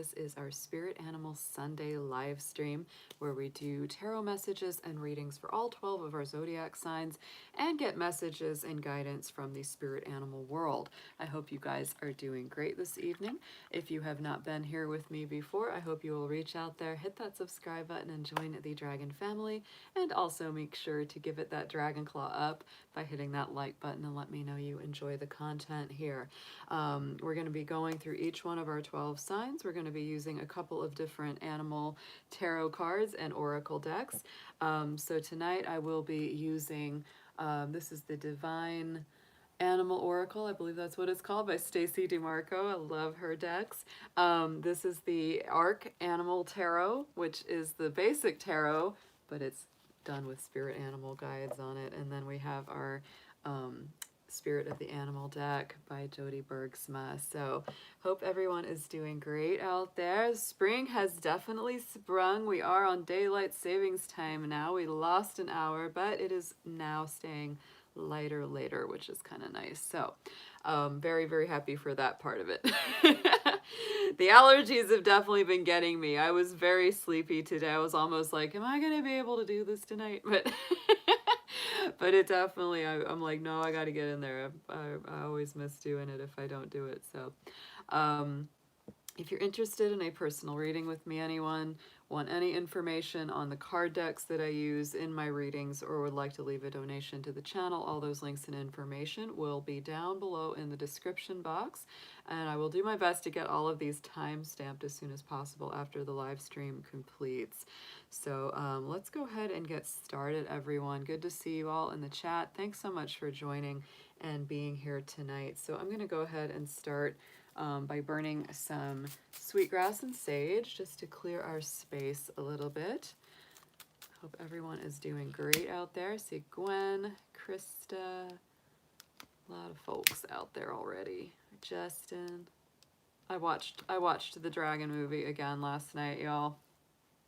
This is our Spirit Animal Sunday live stream where we do tarot messages and readings for all 12 of our zodiac signs and get messages and guidance from the spirit animal world. I hope you guys are doing great this evening. If you have not been here with me before, I hope you will reach out there, hit that subscribe button, and join the dragon family. And also make sure to give it that dragon claw up by hitting that like button and let me know you enjoy the content here. We're going to be going through each one of our 12 signs. We're going to be using a couple of different animal tarot cards and oracle decks. So tonight I will be using, this is the Divine Animal Oracle, I believe that's what it's called, by Stacey DeMarco. I love her decks. This is the Arc Animal Tarot, which is the basic tarot, but it's done with spirit animal guides on it. And then we have our Spirit of the Animal deck by Jody Bergsma. So hope everyone is doing great out there. Spring has definitely sprung. We are on daylight savings time now. We lost an hour, but it is now staying lighter later, which is kind of nice. So very, very happy for that part of it. The allergies have definitely been getting me. I was very sleepy today. I was almost like, am I going to be able to do this tonight? But but it definitely, I'm like, no, I got to get in there. I always miss doing it if I don't do it. So if you're interested in a personal reading with me, anyone, want any information on the card decks that I use in my readings, or would like to leave a donation to the channel, all those links and information will be down below in the description box. And I will do my best to get all of these time stamped as soon as possible after the live stream completes. So let's go ahead and get started, everyone. Good to see you all in the chat. Thanks so much for joining and being here tonight. So I'm going to go ahead and start by burning some sweetgrass and sage just to clear our space a little bit. Hope everyone is doing great out there. I see Gwen, Krista, a lot of folks out there already. Justin. I watched the dragon movie again last night, y'all.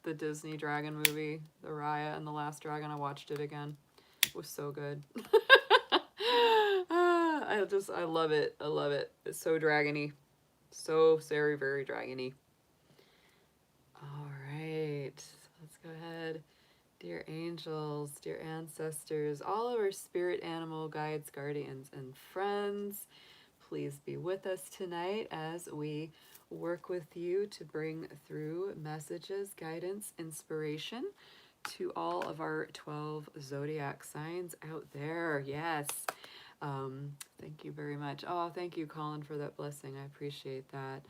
The Disney dragon movie, the Raya and the Last Dragon. I watched it again. It was so good. I love it. I love it. It's so dragony. So very, very dragony. All right. Let's go ahead. Dear angels, dear ancestors, all of our spirit animal guides, guardians, and friends, please be with us tonight as we work with you to bring through messages, guidance, inspiration to all of our 12 zodiac signs out there. Yes. Thank you very much. Oh, thank you, Colin, for that blessing. I appreciate that.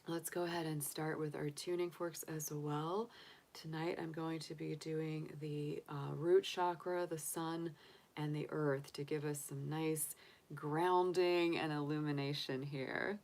Let's go ahead and start with our tuning forks as well. Tonight I'm going to be doing the root chakra, the sun, and the earth to give us some nice grounding and illumination here.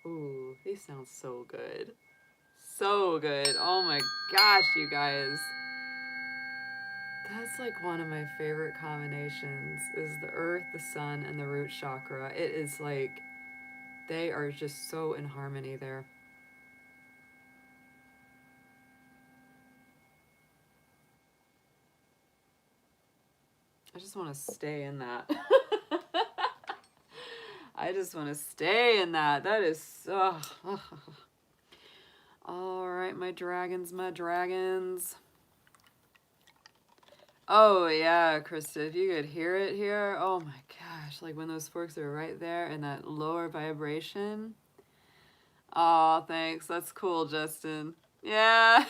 Ooh, these sound so good. So good. Oh my gosh, you guys. That's like one of my favorite combinations is the earth, the sun, and the root chakra. It is like, they are just so in harmony there. I just want to stay in that. I just want to stay in that. That is so... All right, my dragons, my dragons. Oh, yeah, Krista, if you could hear it here. Oh, my gosh. Like when those forks are right there and that lower vibration. Oh, thanks. That's cool, Justin. Yeah.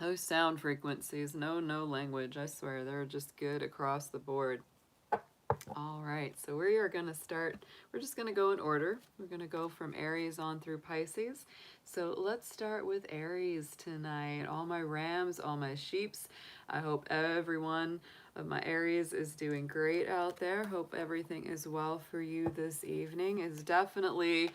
Those sound frequencies, no language, I swear, they're just good across the board. All right, so we are going to start, we're just going to go in order. We're going to go from Aries on through Pisces. So let's start with Aries tonight. All my rams, all my sheeps, I hope everyone of my Aries is doing great out there. Hope everything is well for you this evening. It's definitely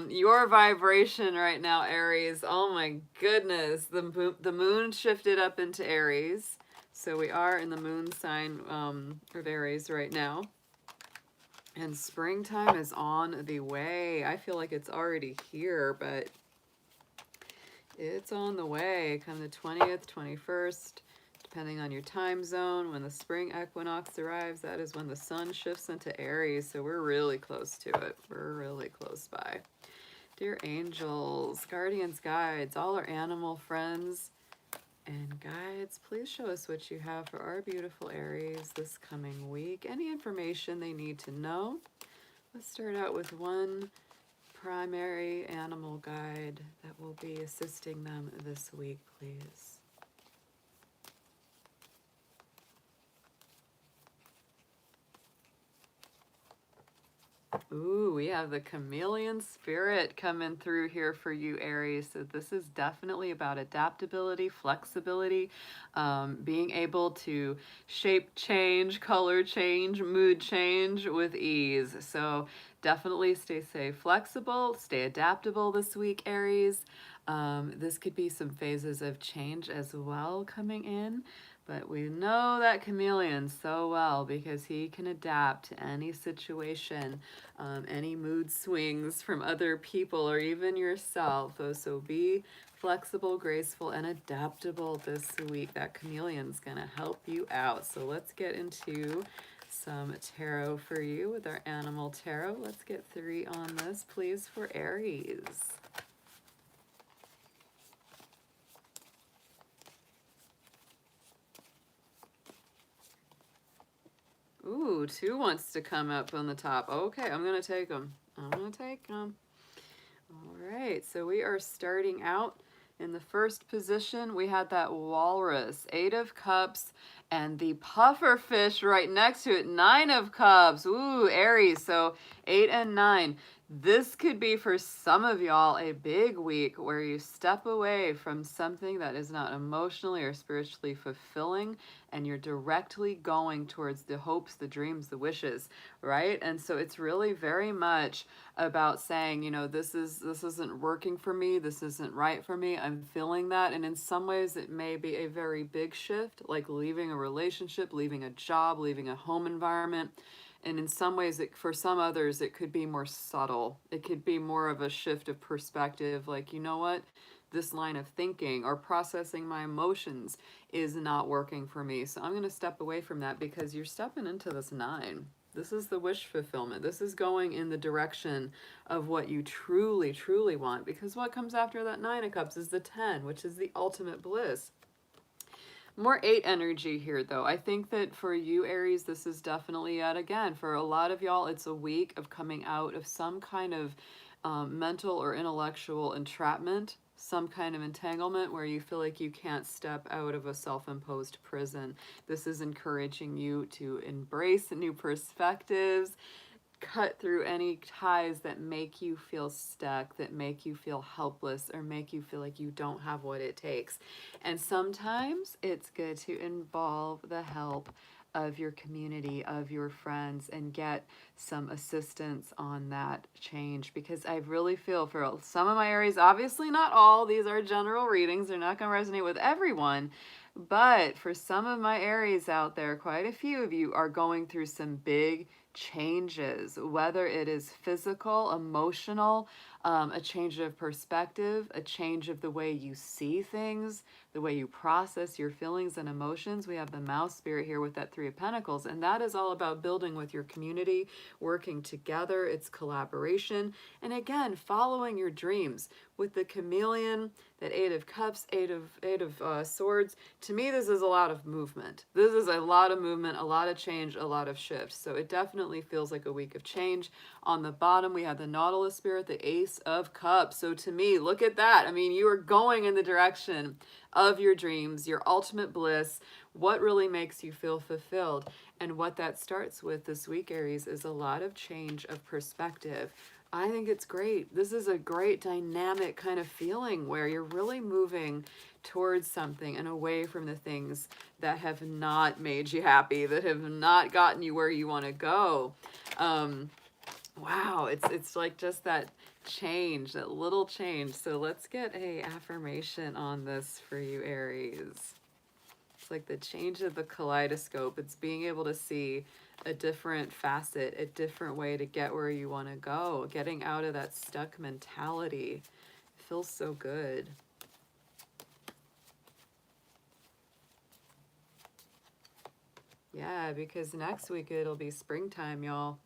your vibration right now, Aries. Oh my goodness, the moon shifted up into Aries. So we are in the moon sign of Aries right now. And springtime is on the way. I feel like it's already here, but it's on the way. Come the 20th, 21st, depending on your time zone. When the spring equinox arrives, that is when the sun shifts into Aries. So we're really close to it. We're really close by. Dear angels, guardians, guides, all our animal friends and guides, please show us what you have for our beautiful Aries this coming week. Any information they need to know. Let's start out with one primary animal guide that will be assisting them this week, please. Ooh, we have the chameleon spirit coming through here for you, Aries. So this is definitely about adaptability, flexibility, being able to shape change, color change, mood change with ease. So definitely stay flexible, stay adaptable this week, Aries. This could be some phases of change as well coming in. But we know that chameleon so well because he can adapt to any situation, any mood swings from other people or even yourself. So be flexible, graceful, and adaptable this week. That chameleon's going to help you out. So let's get into some tarot for you with our animal tarot. Let's get 3 on this, please, for Aries. Ooh, 2 wants to come up on the top. Okay, I'm going to take them. I'm going to take them. All right, so we are starting out in the first position. We had that walrus, 8 of cups, and the puffer fish right next to it, 9 of cups. Ooh, Aries, so 8 and 9. This could be for some of y'all a big week where you step away from something that is not emotionally or spiritually fulfilling and you're directly going towards the hopes, the dreams, the wishes, right? And so it's really very much about saying, you know, this isn't working for me, this isn't right for me, I'm feeling that. And in some ways it may be a very big shift, like leaving a relationship, leaving a job, leaving a home environment. And in some ways, for some others, it could be more subtle. It could be more of a shift of perspective, like, you know what? This line of thinking or processing my emotions is not working for me. So I'm going to step away from that because you're stepping into this 9. This is the wish fulfillment. This is going in the direction of what you truly, truly want. Because what comes after that 9 of cups is the 10, which is the ultimate bliss. More 8 energy here, though. I think that for you, Aries, this is definitely, yet again, for a lot of y'all, it's a week of coming out of some kind of mental or intellectual entrapment, some kind of entanglement where you feel like you can't step out of a self-imposed prison. This is encouraging you to embrace new perspectives, cut through any ties that make you feel stuck, that make you feel helpless, or make you feel like you don't have what it takes. And sometimes it's good to involve the help of your community, of your friends, and get some assistance on that change. Because I really feel for some of my Aries, obviously not all, these are general readings, they're not going to resonate with everyone, but for some of my Aries out there, quite a few of you are going through some big changes, whether it is physical, emotional, a change of perspective, a change of the way you see things, the way you process your feelings and emotions. We have the mouse spirit here with that 3 of Pentacles, and that is all about building with your community, working together. It's collaboration, and again, following your dreams. With the chameleon, that 8 of cups, 8 of swords, to me this is a lot of movement. This is a lot of movement, a lot of change, a lot of shift. So it definitely feels like a week of change. On the bottom we have the Nautilus spirit, the Ace Ace of Cups. So to me, look at that. I mean, you are going in the direction of your dreams, your ultimate bliss, what really makes you feel fulfilled. And what that starts with this week, Aries, is a lot of change of perspective. I think it's great. This is a great dynamic kind of feeling where you're really moving towards something and away from the things that have not made you happy, that have not gotten you where you want to go. Wow, it's like just that change, that little change. So let's get a affirmation on this for you, Aries. It's like the change of the kaleidoscope. It's being able to see a different facet, a different way to get where you want to go, getting out of that stuck mentality. It feels so good. Yeah, because next week it'll be springtime, y'all.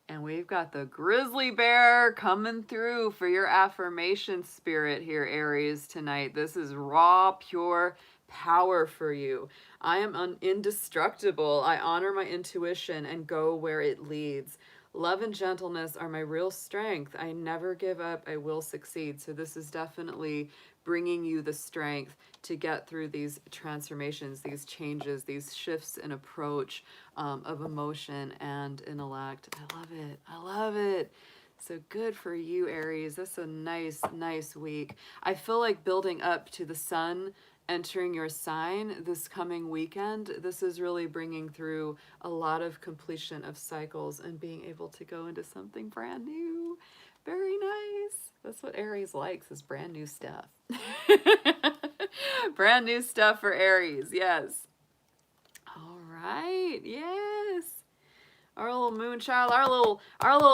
And we've got the grizzly bear coming through for your affirmation spirit here, Aries, tonight. This is raw, pure power for you. I am indestructible. I honor my intuition and go where it leads. Love and gentleness are my real strength. I never give up. I will succeed. So this is definitely bringing you the strength to get through these transformations, these changes, these shifts in approach of emotion and intellect. I love it. I love it. So good for you, Aries. That's a nice, nice week. I feel like building up to the sun entering your sign this coming weekend. This is really bringing through a lot of completion of cycles and being able to go into something brand new. Very nice. That's what Aries likes, is brand new stuff. Brand new stuff for Aries, yes. All right, yes. Our little moon child, our little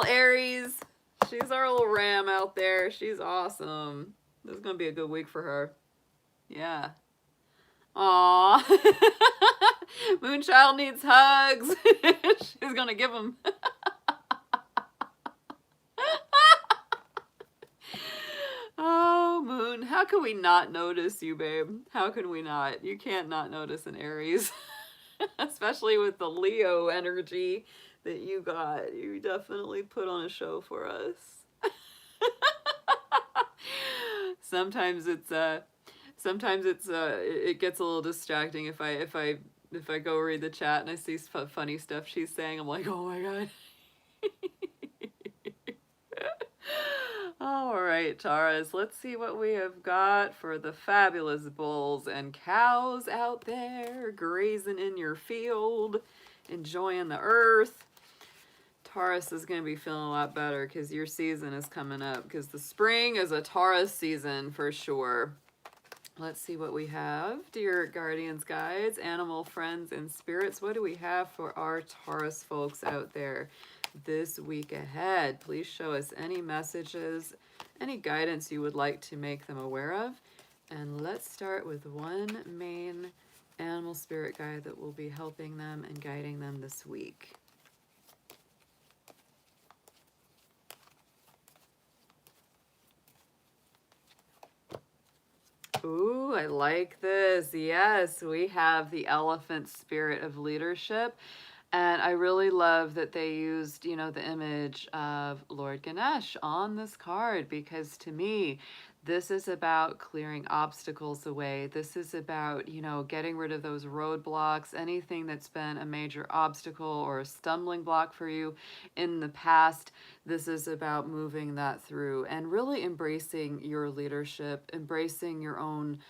Aries. She's our little ram out there. She's awesome. This is gonna be a good week for her. Yeah. Aww. Moonchild needs hugs. She's gonna give them. Oh, Moon, how can we not notice you, babe? How can we not? You can't not notice an Aries. Especially with the Leo energy that you got. You definitely put on a show for us. Sometimes it gets a little distracting if I go read the chat and I see funny stuff she's saying. I'm like, oh my god. All right, Taurus, let's see what we have got for the fabulous bulls and cows out there grazing in your field, enjoying the earth. Taurus is going to be feeling a lot better because your season is coming up, because the spring is a Taurus season for sure. Let's see what we have. Dear guardians, guides, animal friends, and spirits, what do we have for our Taurus folks out there this week ahead? Please show us any messages, any guidance you would like to make them aware of. And let's start with one main animal spirit guide that will be helping them and guiding them this week. Ooh, I like this. Yes, we have the elephant spirit of leadership. And I really love that they used, you know, the image of Lord Ganesh on this card, because to me, this is about clearing obstacles away. This is about, you know, getting rid of those roadblocks, anything that's been a major obstacle or a stumbling block for you in the past. This is about moving that through and really embracing your leadership, embracing your own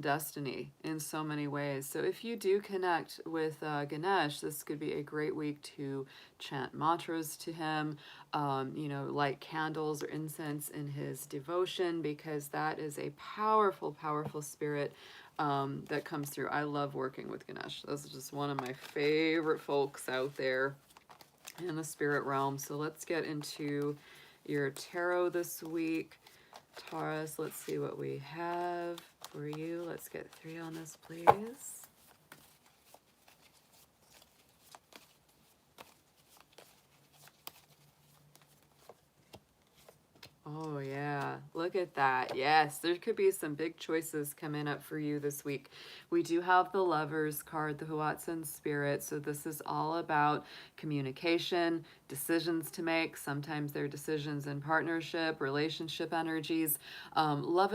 destiny in so many ways. So if you do connect with Ganesh, this could be a great week to chant mantras to him, you know, light candles or incense in his devotion, because that is a powerful, powerful spirit that comes through. I love working with Ganesh. This is just one of my favorite folks out there in the spirit realm. So let's get into your tarot this week. Taurus, let's see what we have for you. Let's get 3 on this, please. Oh yeah, look Look at that. Yes, there could be some big choices coming up for you this week. We do have the Lovers card, the Huatsun Spirit. So this is all about communication, decisions to make. Sometimes they're decisions in partnership, relationship energies, love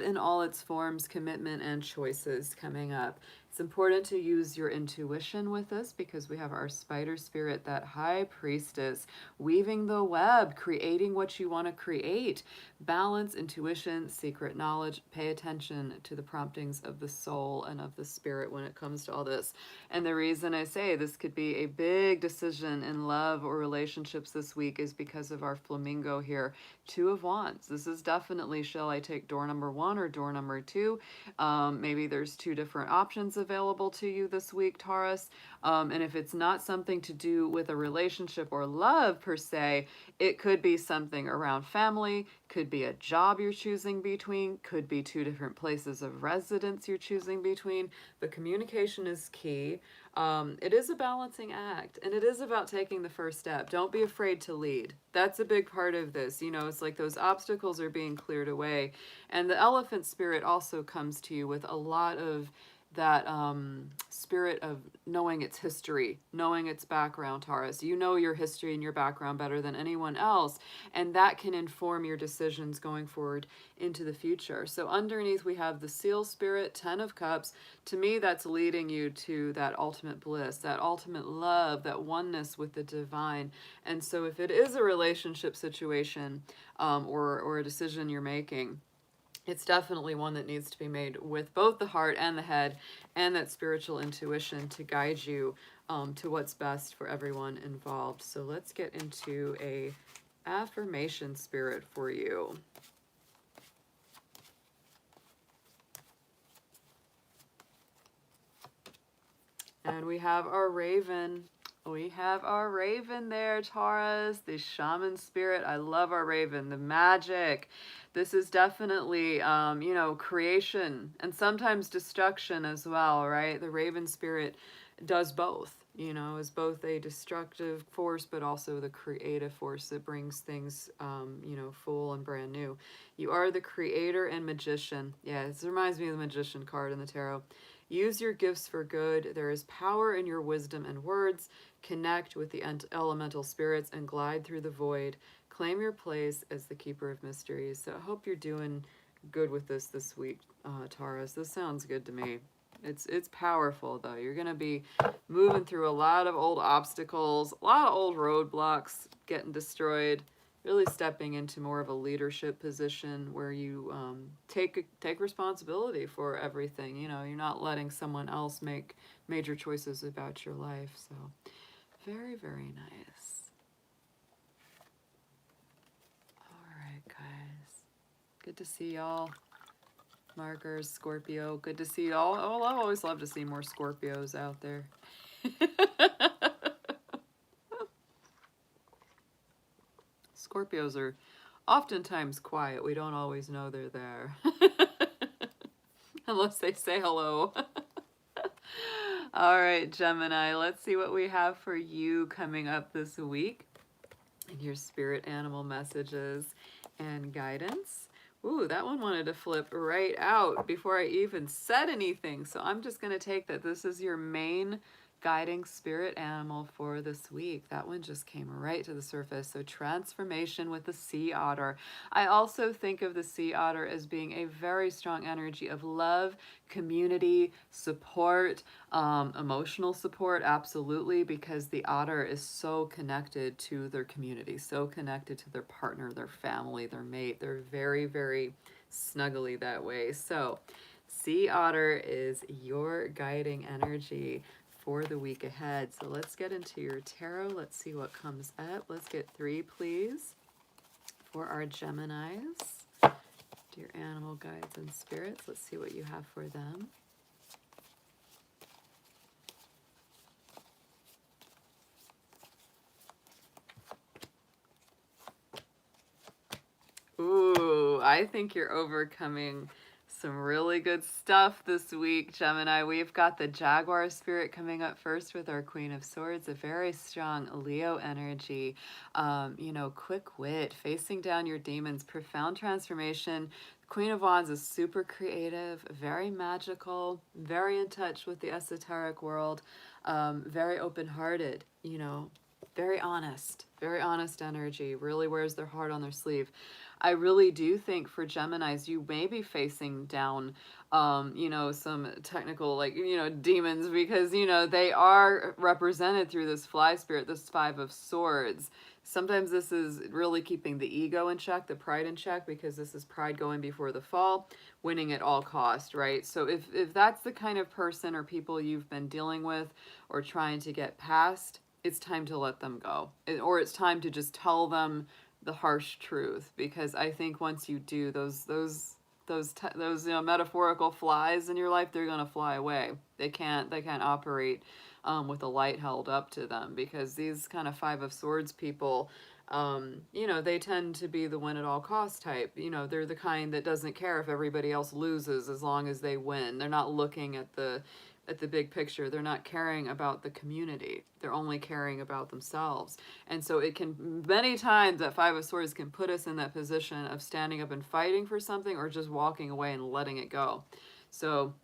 in all its forms, commitment and choices coming up. It's important to use your intuition with this because we have our spider spirit, that high priestess, weaving the web, creating what you want to create. Balance, intuition, secret knowledge. Pay attention to the promptings of the soul and of the spirit when it comes to all this. And the reason I say this could be a big decision in love or relationships this week is because of our flamingo here. Two of Wands. This is definitely, shall I take door number 1 or door number 2? Maybe there's 2 different options available to you this week, Taurus. And if it's not something to do with a relationship or love per se, it could be something around family, could be a job you're choosing between, could be 2 different places of residence you're choosing between. But communication is key. It is a balancing act, and it is about taking the first step. Don't be afraid to lead. That's a big part of this. You know, it's like those obstacles are being cleared away. And the elephant spirit also comes to you with a lot of that spirit of knowing its history, knowing its background, Taurus. You know your history and your background better than anyone else, and that can inform your decisions going forward into the future. So underneath we have the seal spirit, 10 of cups. To me, that's leading you to that ultimate bliss, that ultimate love, that oneness with the divine. And so if it is a relationship situation or a decision you're making, it's definitely one that needs to be made with both the heart and the head and that spiritual intuition to guide you to what's best for everyone involved. So let's get into a affirmation spirit for you. And we have our raven. We have our raven there, Taurus, the shaman spirit. I love our raven, the magic. This is definitely, you know, creation and sometimes destruction as well, right? The raven spirit does both, you know, is both a destructive force, but also the creative force that brings things, you know, full and brand new. You are the creator and magician. Yeah, this reminds me of the magician card in the tarot. Use your gifts for good. There is power in your wisdom and words. Connect with the elemental spirits and glide through the void. Claim your place as the keeper of mysteries. So I hope you're doing good with this week, Taurus. This sounds good to me. It's powerful, though. You're going to be moving through a lot of old obstacles, a lot of old roadblocks getting destroyed, really stepping into more of a leadership position where you take responsibility for everything. You know, you're not letting someone else make major choices about your life. So very, very nice. All right, guys. Good to see y'all. Markers, Scorpio. Good to see y'all. Oh, I always love to see more Scorpios out there. Scorpios are oftentimes quiet. We don't always know they're there. Unless they say hello. All right, Gemini, let's see what we have for you coming up this week in your spirit animal messages and guidance. Ooh, that one wanted to flip right out before I even said anything. So I'm just going to take that this is your main guiding spirit animal for this week. That one just came right to the surface. So transformation with the sea otter. I also think of the sea otter as being a very strong energy of love, community, support, emotional support, absolutely, because the otter is so connected to their community, so connected to their partner, their family, their mate. They're very, very snuggly that way. So sea otter is your guiding energy for the week ahead. So let's get into your tarot. Let's see what comes up. Let's get 3, please, for our Geminis. Dear animal guides and spirits, let's see what you have for them. Ooh, I think you're overcoming Some really good stuff this week, Gemini. We've got the Jaguar spirit coming up first with our Queen of Swords, a very strong Leo energy. You know, quick wit, facing down your demons, profound transformation. Queen of Wands is super creative, very magical, very in touch with the esoteric world, very open-hearted, you know, very honest energy, really wears their heart on their sleeve. I really do think for Geminis, you may be facing down, you know, some technical, like, you know, demons, because, you know, they are represented through this fly spirit, this Five of Swords. Sometimes this is really keeping the ego in check, the pride in check, because this is pride going before the fall, winning at all cost, right? So if that's the kind of person or people you've been dealing with or trying to get past, it's time to let them go. Or it's time to just tell them the harsh truth, because I think once you do, those you know, metaphorical flies in your life, they're gonna fly away. They can't operate with a light held up to them, because these kind of Five of Swords people, you know, they tend to be the win at all cost type. You know, they're the kind that doesn't care if everybody else loses as long as they win. They're not looking at the big picture. They're not caring about the community. They're only caring about themselves. And so it can, many times that Five of Swords can put us in that position of standing up and fighting for something, or just walking away and letting it go. So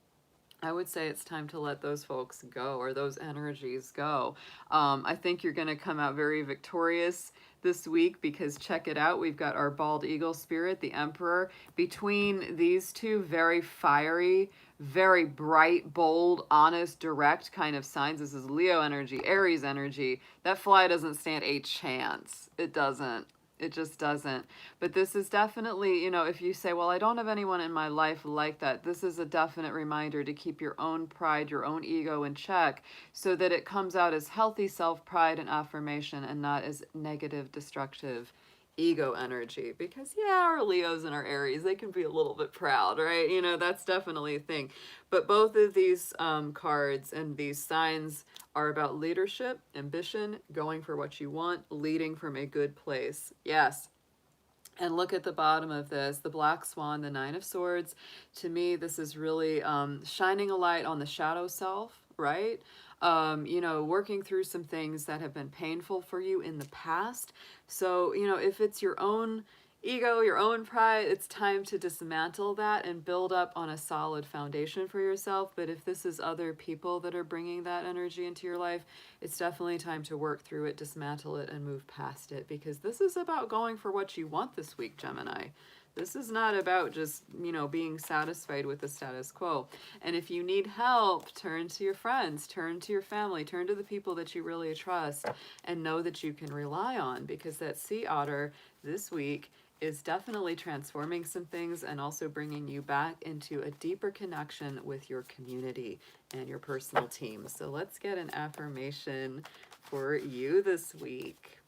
I would say it's time to let those folks go, or those energies go. I think you're going to come out very victorious this week, because check it out. We've got our bald eagle spirit, the Emperor. Between these two very fiery, very bright, bold, honest, direct kind of signs, this is Leo energy, Aries energy, that fly doesn't stand a chance. It doesn't. It just doesn't. But this is definitely, you know, if you say, well, I don't have anyone in my life like that, this is a definite reminder to keep your own pride, your own ego in check, so that it comes out as healthy self-pride and affirmation, and not as negative, destructive ego energy. Because yeah, our Leos and our Aries, they can be a little bit proud, right? You know, that's definitely a thing. But both of these cards and these signs are about leadership, ambition, going for what you want, leading from a good place. Yes. And look at the bottom of this, the Black Swan, the Nine of Swords. To me, this is really shining a light on the shadow self, right? You know, working through some things that have been painful for you in the past. So, you know, if it's your own ego, your own pride, it's time to dismantle that and build up on a solid foundation for yourself. But if this is other people that are bringing that energy into your life, it's definitely time to work through it, dismantle it, and move past it, because this is about going for what you want this week, Gemini. This is not about just, you know, being satisfied with the status quo. And if you need help, turn to your friends, turn to your family, turn to the people that you really trust and know that you can rely on, because that sea otter this week is definitely transforming some things and also bringing you back into a deeper connection with your community and your personal team. So let's get an affirmation for you this week.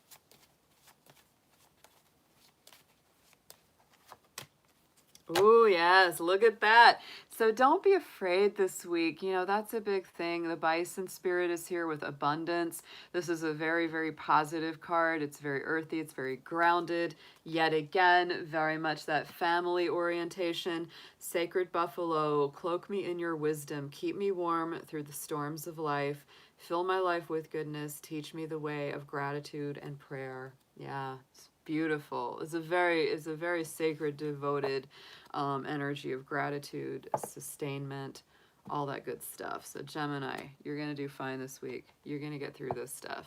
Oh, yes, look at that. So don't be afraid this week. You know, that's a big thing. The Bison spirit is here with abundance. This is a very, very positive card. It's very earthy. It's very grounded. Yet again, very much that family orientation. Sacred Buffalo, cloak me in your wisdom. Keep me warm through the storms of life. Fill my life with goodness. Teach me the way of gratitude and prayer. Yeah, it's beautiful. It's a very sacred, devoted energy of gratitude, sustainment, all that good stuff. So Gemini, you're going to do fine this week. You're going to get through this stuff.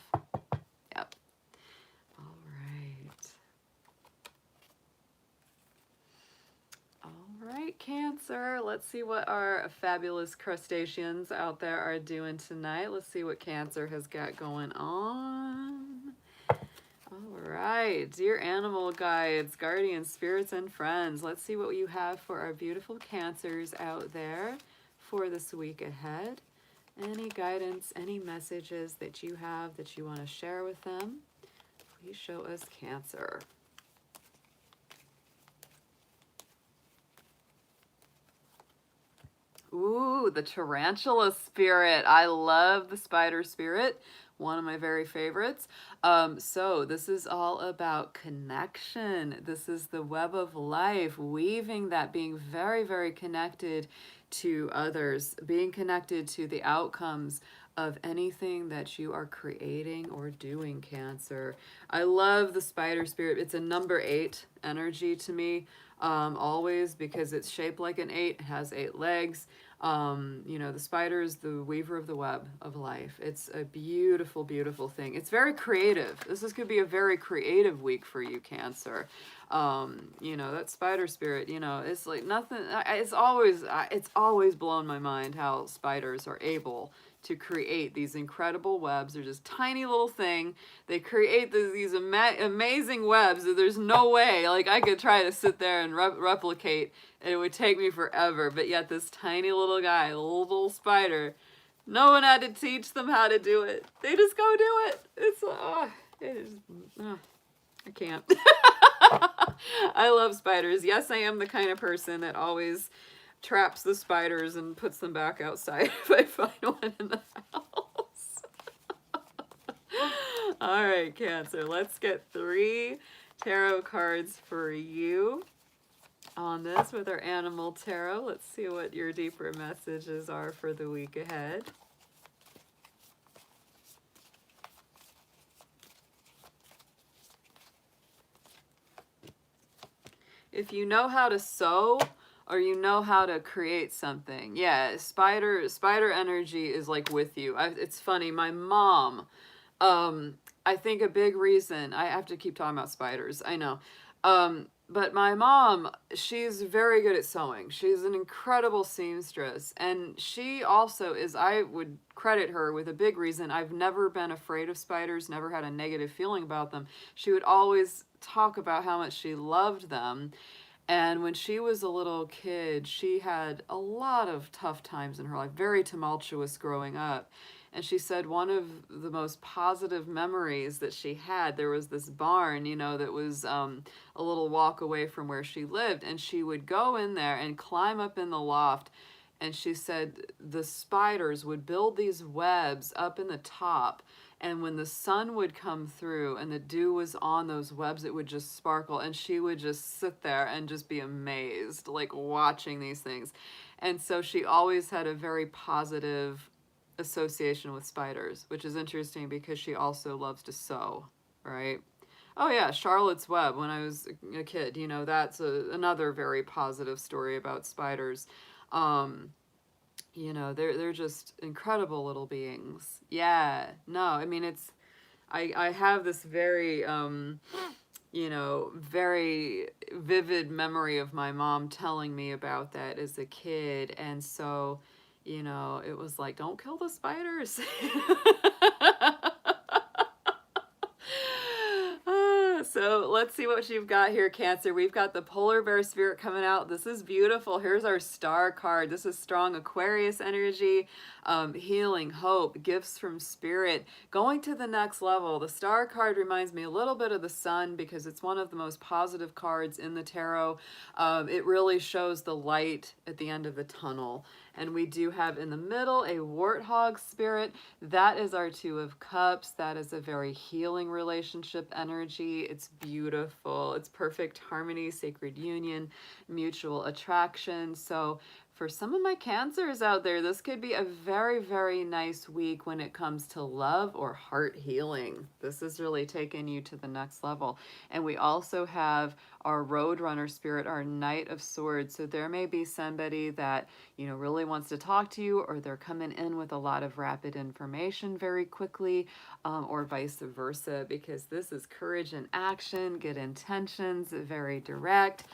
Yep. All right. All right, Cancer. Let's see what our fabulous crustaceans out there are doing tonight. Let's see what Cancer has got going on. All right, dear animal guides, guardians, spirits, and friends, let's see what you have for our beautiful Cancers out there for this week ahead. Any guidance, any messages that you have that you want to share with them, please show us, Cancer. Ooh, the tarantula spirit. I love the spider spirit. One of my very favorites. So this is all about connection. This is the web of life, weaving that, being very, very connected to others, being connected to the outcomes of anything that you are creating or doing, Cancer. I love the spider spirit. It's a number 8 energy to me, always, because it's shaped like an 8, it has 8 legs. You know, the spider is the weaver of the web of life. It's a beautiful, beautiful thing. It's very creative. This is going to be a very creative week for you, Cancer. You know, that spider spirit, you know, it's like nothing. It's always blown my mind how spiders are able to create these incredible webs. They're just tiny little thing. They create these amazing webs that there's no way, like, I could try to sit there and replicate. It would take me forever. But yet this tiny little guy, little spider, no one had to teach them how to do it. They just go do it. It's, I can't. I love spiders. Yes, I am the kind of person that always traps the spiders and puts them back outside if I find one in the house. All right, Cancer, let's get 3 tarot cards for you on this with our animal tarot. Let's see what your deeper messages are for the week ahead. If you know how to sew, or you know how to create something, yeah, spider energy is like with you. It's funny, my mom, I think a big reason, I have to keep talking about spiders, I know, but my mom, she's very good at sewing. She's an incredible seamstress, and she also is, I would credit her with a big reason. I've never been afraid of spiders, never had a negative feeling about them. She would always talk about how much she loved them. And when she was a little kid, she had a lot of tough times in her life, very tumultuous growing up. And she said one of the most positive memories that she had, there was this barn, you know, that was a little walk away from where she lived. And she would go in there and climb up in the loft. And she said the spiders would build these webs up in the top. And when the sun would come through and the dew was on those webs, it would just sparkle. And she would just sit there and just be amazed, like watching these things. And so she always had a very positive association with spiders, which is interesting because she also loves to sew, right? Oh yeah, Charlotte's Web, when I was a kid, you know, that's another very positive story about spiders. You know, they're just incredible little beings. Yeah, no, I mean, it's, I have this very, you know, very vivid memory of my mom telling me about that as a kid. And so, you know, it was like, don't kill the spiders. So let's see what you've got here, Cancer. We've got the polar bear spirit coming out. This is beautiful. Here's our star card. This is strong Aquarius energy, healing, hope, gifts from spirit, going to the next level. The star card reminds me a little bit of the sun because it's one of the most positive cards in the tarot. It really shows the light at the end of the tunnel. And we do have in the middle a warthog spirit. That is our 2 of Cups. That is a very healing relationship energy. It's beautiful. It's perfect harmony, sacred union, mutual attraction. So for some of my Cancers out there, this could be a very, very nice week when it comes to love or heart healing. This is really taking you to the next level. And we also have our Roadrunner spirit, our Knight of Swords. So there may be somebody that, you know, really wants to talk to you, or they're coming in with a lot of rapid information very quickly, or vice versa, because this is courage and action, good intentions, very direct.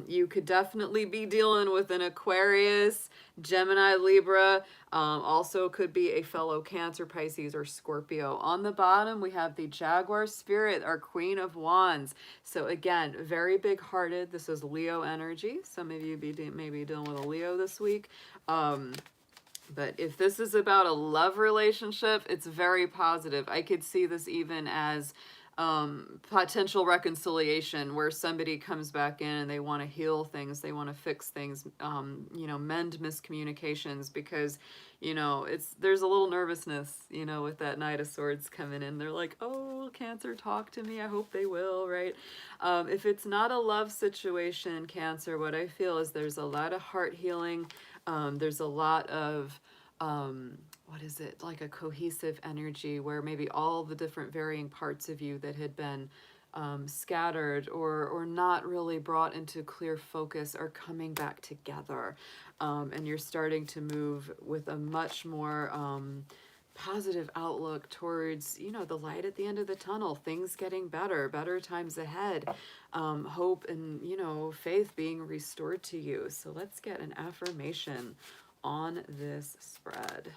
You could definitely be dealing with an Aquarius, Gemini, Libra, also could be a fellow Cancer, Pisces, or Scorpio. On the bottom, we have the Jaguar spirit, our Queen of Wands. So again, very big-hearted. This is Leo energy. Some of you may be dealing with a Leo this week. But if this is about a love relationship, it's very positive. I could see this even as potential reconciliation where somebody comes back in and they want to heal things, they want to fix things, you know, mend miscommunications, because, you know, there's a little nervousness, you know, with that Knight of Swords coming in. They're like, oh, Cancer, talk to me. I hope they will, right? If it's not a love situation, Cancer, what I feel is there's a lot of heart healing. There's a lot of what is it, like a cohesive energy where maybe all the different varying parts of you that had been scattered or not really brought into clear focus are coming back together, and you're starting to move with a much more positive outlook towards, you know, the light at the end of the tunnel, things getting better, better times ahead, hope and, you know, faith being restored to you. So let's get an affirmation on this spread.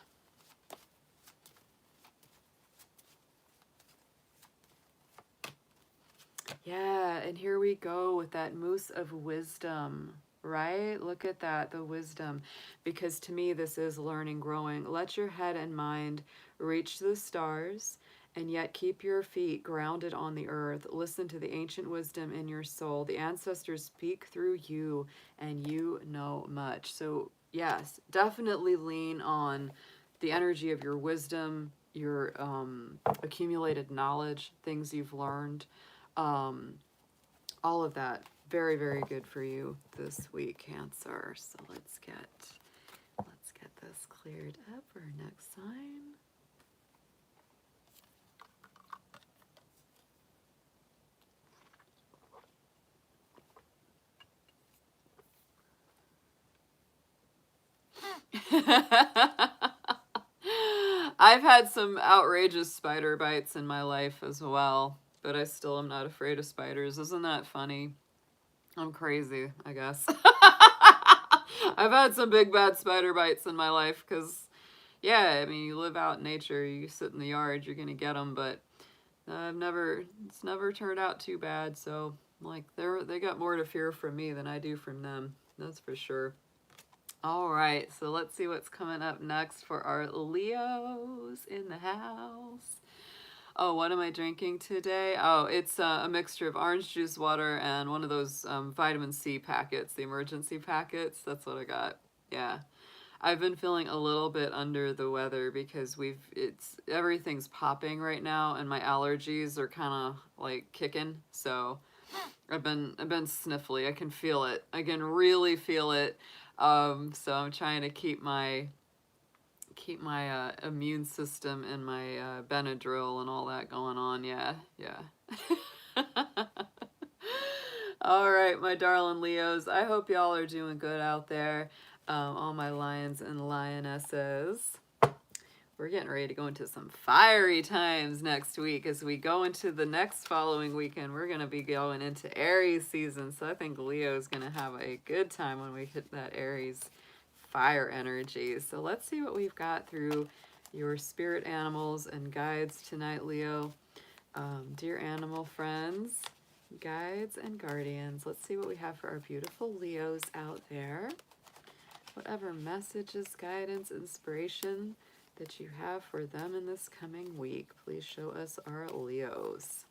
Yeah, and here we go with that moose of wisdom, right? Look at that, the wisdom. Because to me, this is learning, growing. Let your head and mind reach the stars, and yet keep your feet grounded on the earth. Listen to the ancient wisdom in your soul. The ancestors speak through you, and you know much. So yes, definitely lean on the energy of your wisdom, your accumulated knowledge, things you've learned. All of that, very, very good for you this week, Cancer. So let's get this cleared up for our next sign. I've had some outrageous spider bites in my life as well, but I still am not afraid of spiders. Isn't that funny? I'm crazy, I guess. I've had some big bad spider bites in my life because, yeah, I mean, you live out in nature, you sit in the yard, you're gonna get them, but it's never turned out too bad. So, like, they got more to fear from me than I do from them. That's for sure. All right, so let's see what's coming up next for our Leos in the house. Oh, what am I drinking today? Oh, it's a mixture of orange juice, water, and one of those vitamin C packets, the emergency packets. That's what I got. Yeah. I've been feeling a little bit under the weather because everything's popping right now and my allergies are kind of like kicking. So I've been sniffly. I can feel it. I can really feel it. So I'm trying to keep my immune system and my Benadryl and all that going on. Yeah. All right, my darling Leos. I hope y'all are doing good out there. All my lions and lionesses. We're getting ready to go into some fiery times next week. As we go into the next following weekend, we're going to be going into Aries season. So I think Leo's going to have a good time when we hit that Aries fire energy. So let's see what we've got through your spirit animals and guides tonight, Leo. Dear animal friends, guides and guardians, let's see what we have for our beautiful Leos out there. Whatever messages, guidance, inspiration that you have for them in this coming week, please show us our Leos.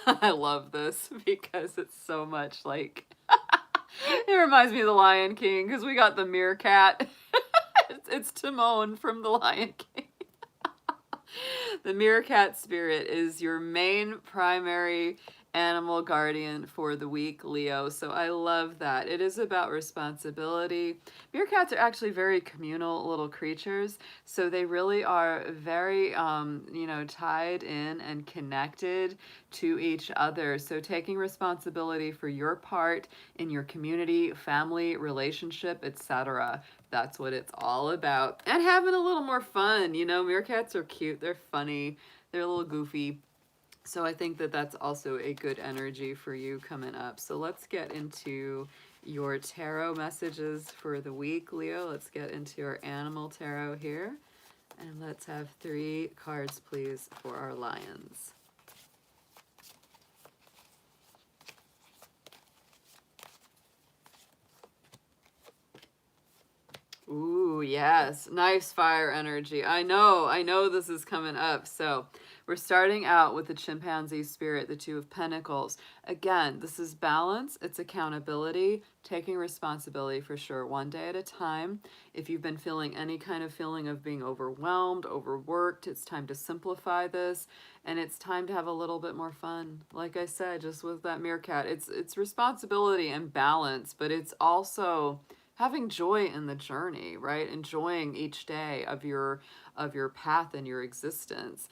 I love this because it's so much like it reminds me of the Lion King because we got the meerkat. It's Timon from the Lion King. The meerkat spirit is your main primary animal guardian for the week, Leo. So I love that. It is about responsibility. Meerkats are actually very communal little creatures. So they really are very, tied in and connected to each other. So taking responsibility for your part in your community, family, relationship, etc. That's what it's all about. And having a little more fun. You know, meerkats are cute. They're funny. They're a little goofy. So I think that that's also a good energy for you coming up. So let's get into your tarot messages for the week, Leo. Let's get into your animal tarot here. And let's have 3 cards, please, for our lions. yes, nice fire energy. I know this is coming up. So we're starting out with the chimpanzee spirit, the Two of Pentacles. Again, this is balance, it's accountability, taking responsibility for sure, one day at a time. If you've been feeling any kind of feeling of being overwhelmed, overworked, it's time to simplify this, and it's time to have a little bit more fun. Like I said, just with that meerkat, it's responsibility and balance, but it's also having joy in the journey, right? Enjoying each day of your path and your existence.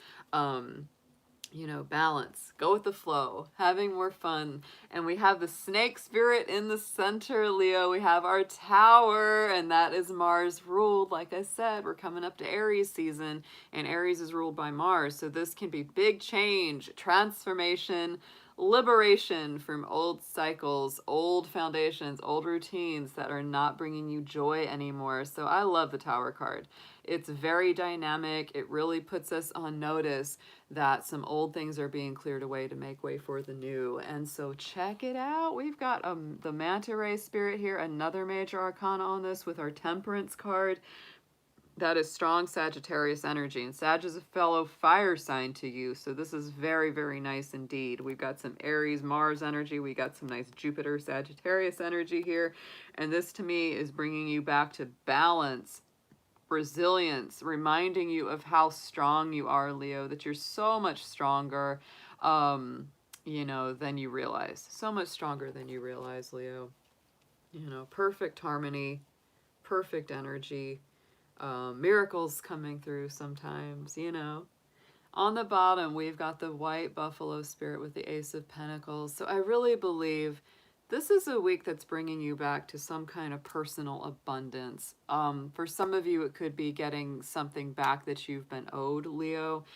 You know, balance, go with the flow, having more fun. And we have the snake spirit in the center, Leo. We have our tower, and that is Mars ruled. Like I said, we're coming up to Aries season, and Aries is ruled by Mars. So this can be big change, transformation, liberation from old cycles, old foundations, old routines that are not bringing you joy anymore. So I love the Tower card. It's very dynamic. It really puts us on notice that some old things are being cleared away to make way for the new. And so check it out. We've got the Manta Ray spirit here, another major arcana on this with our Temperance card. That is strong Sagittarius energy, and Sag is a fellow fire sign to you, so this is very, very nice indeed. We've got some Aries, Mars energy, we got some nice Jupiter, Sagittarius energy here, and this to me is bringing you back to balance, resilience, reminding you of how strong you are, Leo, that you're so much stronger, you know, than you realize. So much stronger than you realize, Leo. You know, perfect harmony, perfect energy. Miracles coming through sometimes, you know. On the bottom, we've got the white buffalo spirit with the Ace of Pentacles. So I really believe this is a week that's bringing you back to some kind of personal abundance. For some of you, it could be getting something back that you've been owed, Leo.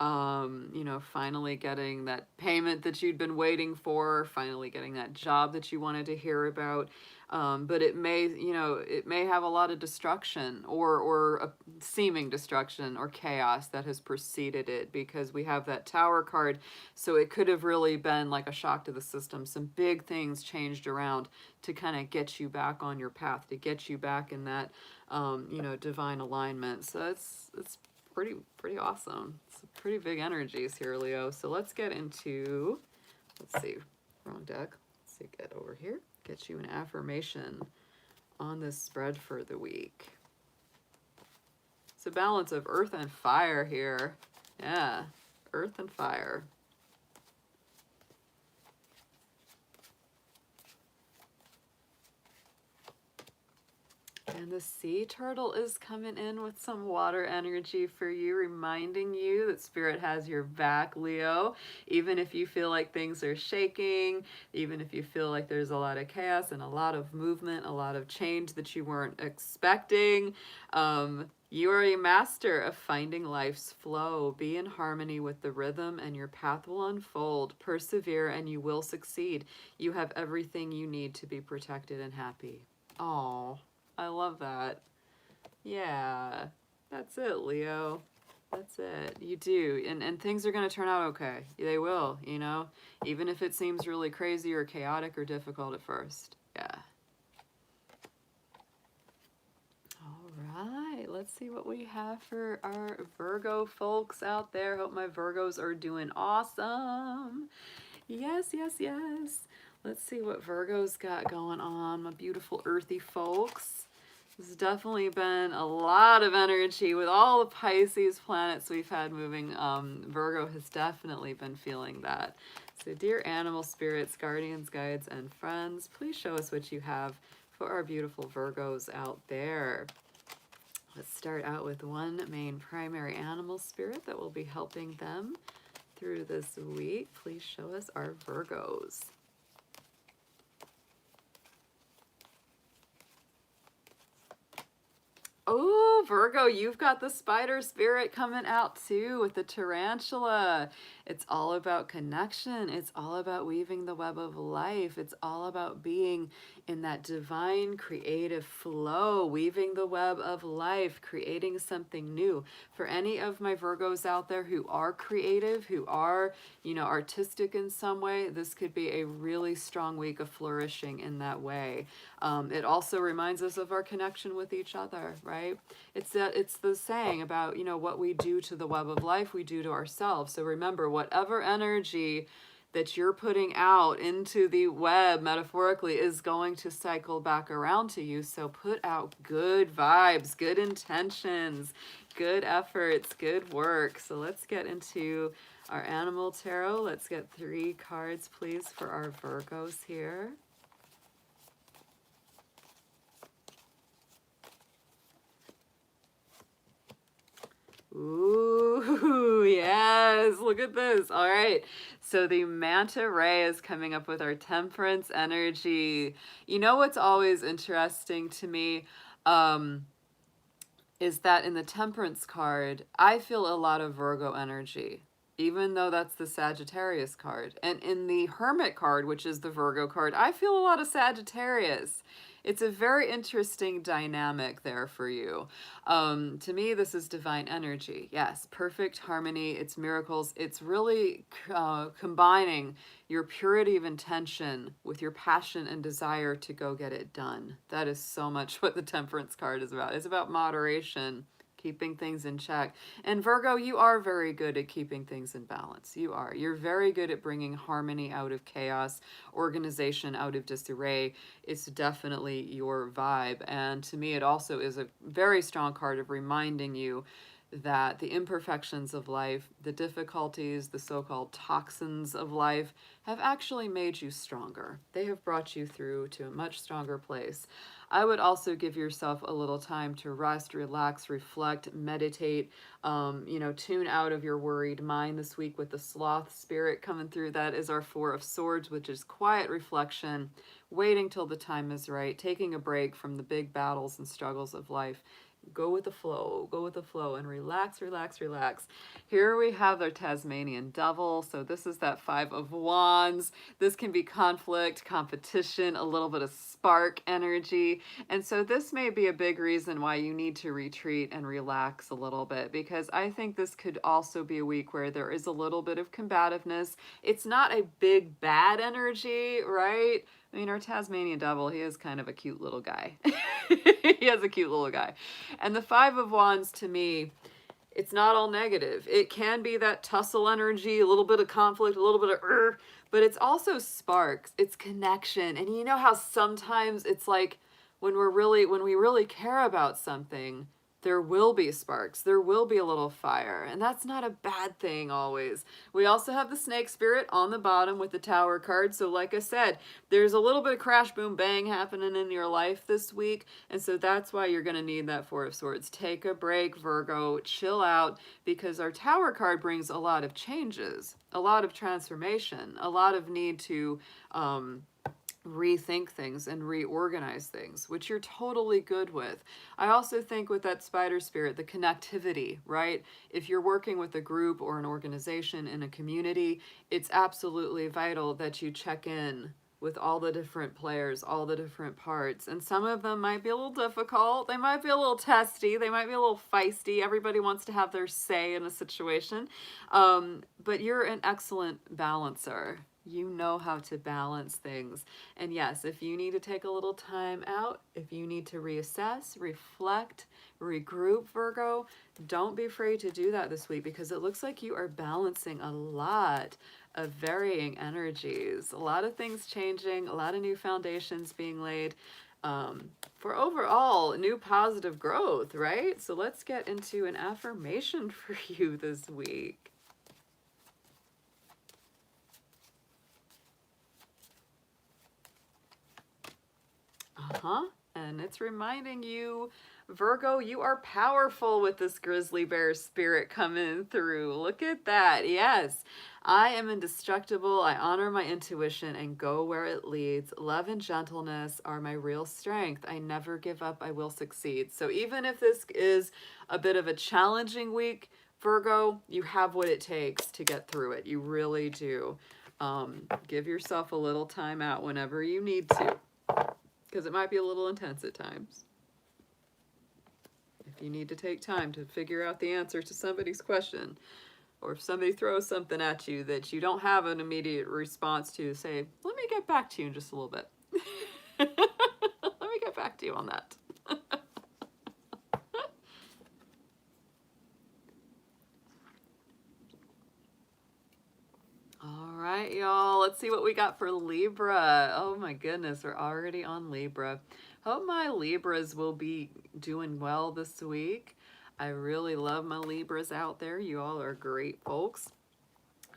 You know, finally getting that payment that you'd been waiting for, finally getting that job that you wanted to hear about. But it may, you know, it may have a lot of destruction or a seeming destruction or chaos that has preceded it, because we have that Tower card. So it could have really been like a shock to the system. Some big things changed around to kind of get you back on your path, to get you back in that, you know, divine alignment. So it's pretty awesome. It's pretty big energies here, Leo. So let's get into, let's see, wrong deck. Let's see, get over here. Get you an affirmation on this spread for the week. It's a balance of earth and fire here. Yeah, earth and fire. And the sea turtle is coming in with some water energy for you, reminding you that Spirit has your back, Leo. Even if you feel like things are shaking, even if you feel like there's a lot of chaos and a lot of movement, a lot of change that you weren't expecting, you are a master of finding life's flow. Be in harmony with the rhythm and your path will unfold. Persevere and you will succeed. You have everything you need to be protected and happy. Oh, I love that. Yeah, that's it, Leo. That's it. You do. And things are going to turn out okay. They will, you know, even if it seems really crazy or chaotic or difficult at first. Yeah. All right, let's see what we have for our Virgo folks out there. Hope my Virgos are doing awesome. Yes, yes, yes. Let's see what Virgo's got going on, my beautiful earthy folks. There's definitely been a lot of energy with all the Pisces planets we've had moving. Virgo has definitely been feeling that. So dear animal spirits, guardians, guides, and friends, please show us what you have for our beautiful Virgos out there. Let's start out with one main primary animal spirit that will be helping them through this week. Please show us our Virgos. Oh, Virgo, you've got the spider spirit coming out too with the tarantula. It's all about connection. It's all about weaving the web of life. It's all about being in that divine creative flow, weaving the web of life, creating something new. For any of my Virgos out there who are creative, who are, you know, artistic in some way, this could be a really strong week of flourishing in that way. It also reminds us of our connection with each other, right? right? It's the saying about, you know, what we do to the web of life, we do to ourselves. So remember, whatever energy that you're putting out into the web, metaphorically, is going to cycle back around to you. So put out good vibes, good intentions, good efforts, good work. So let's get into our animal tarot. Let's get 3 cards, please, for our Virgos here. Ooh, yes, look at this. All right, so the manta ray is coming up with our temperance energy. You know what's always interesting to me is that in the temperance card, I feel a lot of Virgo energy, even though that's the Sagittarius card. And in the hermit card, which is the Virgo card, I feel a lot of Sagittarius. It's a very interesting dynamic there for you. To me, this is divine energy. Yes, perfect harmony. It's miracles. It's really combining your purity of intention with your passion and desire to go get it done. That is so much what the temperance card is about. It's about moderation, keeping things in check. And Virgo, you are very good at keeping things in balance. You are. You're very good at bringing harmony out of chaos, organization out of disarray. It's definitely your vibe. And to me, it also is a very strong card of reminding you that the imperfections of life, the difficulties, the so-called toxins of life have actually made you stronger. They have brought you through to a much stronger place. I would also give yourself a little time to rest, relax, reflect, meditate, you know, tune out of your worried mind this week with the sloth spirit coming through. That is our 4 of Swords, which is quiet reflection, waiting till the time is right, taking a break from the big battles and struggles of life. Go with the flow, and relax, relax, relax. Here we have our Tasmanian Devil. So this is that 5 of Wands. This can be conflict, competition, a little bit of spark energy. And so this may be a big reason why you need to retreat and relax a little bit, because I think this could also be a week where there is a little bit of combativeness. It's not a big bad energy, right? I mean, our Tasmanian Devil, he is kind of a cute little guy. He has a cute little guy. And the 5 of Wands, to me, it's not all negative. It can be that tussle energy, a little bit of conflict, a little bit of but it's also sparks. It's connection. And you know how sometimes it's like when we really care about something, there will be sparks. There will be a little fire. And that's not a bad thing always. We also have the snake spirit on the bottom with the Tower card. So like I said, there's a little bit of crash, boom, bang happening in your life this week. And so that's why you're going to need that 4 of Swords. Take a break, Virgo. Chill out, because our Tower card brings a lot of changes, a lot of transformation, a lot of need to rethink things and reorganize things, which you're totally good with. I also think with that spider spirit, the connectivity, right? If you're working with a group or an organization in a community, it's absolutely vital that you check in with all the different players, all the different parts. And some of them might be a little difficult. They might be a little testy. They might be a little feisty. Everybody wants to have their say in a situation. But you're an excellent balancer. You know how to balance things. And yes, if you need to take a little time out, if you need to reassess, reflect, regroup, Virgo, don't be afraid to do that this week, because it looks like you are balancing a lot of varying energies, a lot of things changing, a lot of new foundations being laid for overall new positive growth, right? So let's get into an affirmation for you this week. And it's reminding you, Virgo, you are powerful with this grizzly bear spirit coming through. Look at that. Yes, I am indestructible. I honor my intuition and go where it leads. Love and gentleness are my real strength. I never give up. I will succeed. So even if this is a bit of a challenging week, Virgo, you have what it takes to get through it. You really do. Give yourself a little time out whenever you need to, because it might be a little intense at times. If you need to take time to figure out the answer to somebody's question, or if somebody throws something at you that you don't have an immediate response to, say, let me get back to you in just a little bit. Let me get back to you on that. Let's see what we got for Libra. Oh my goodness, we're already on Libra. Hope my Libras will be doing well this week. I really love my Libras out there. You all are great folks.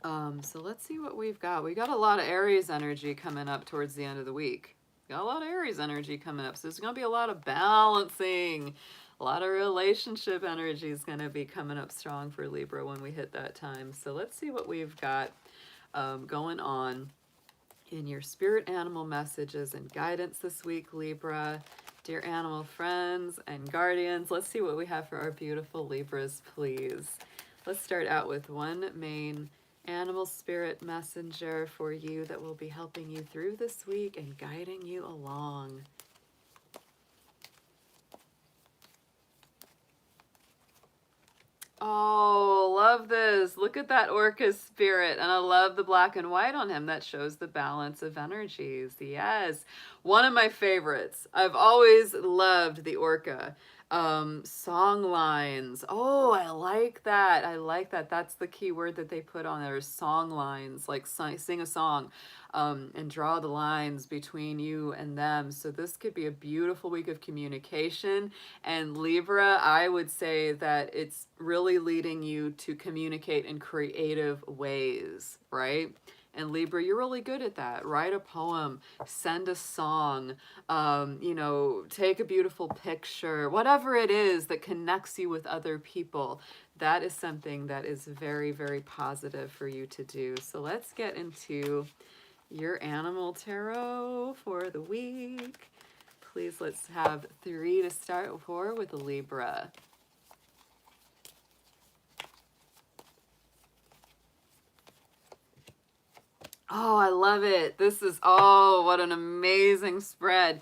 So let's see what we've got. We got a lot of Aries energy coming up towards the end of the week. Got a lot of Aries energy coming up. So there's going to be a lot of balancing. A lot of relationship energy is going to be coming up strong for Libra when we hit that time. So let's see what we've got going on in your spirit animal messages and guidance this week, Libra. Dear animal friends and guardians, let's see what we have for our beautiful Libras, please. Let's start out with one main animal spirit messenger for you that will be helping you through this week and guiding you along. Oh, love this. Look at that orca spirit. And I love the black and white on him. That shows the balance of energies. Yes. One of my favorites. I've always loved the orca. Song lines. Oh, I like that. I like that. That's the key word that they put on there, is song lines, like sing a song. And draw the lines between you and them. So this could be a beautiful week of communication. And Libra, I would say that it's really leading you to communicate in creative ways, right? And Libra, you're really good at that. Write a poem, send a song, you know, take a beautiful picture, whatever it is that connects you with other people. That is something that is very, very positive for you to do. So let's get into your animal tarot for the week. Please, let's have 3 to start for with Libra. Oh, I love it. This is, oh, what an amazing spread.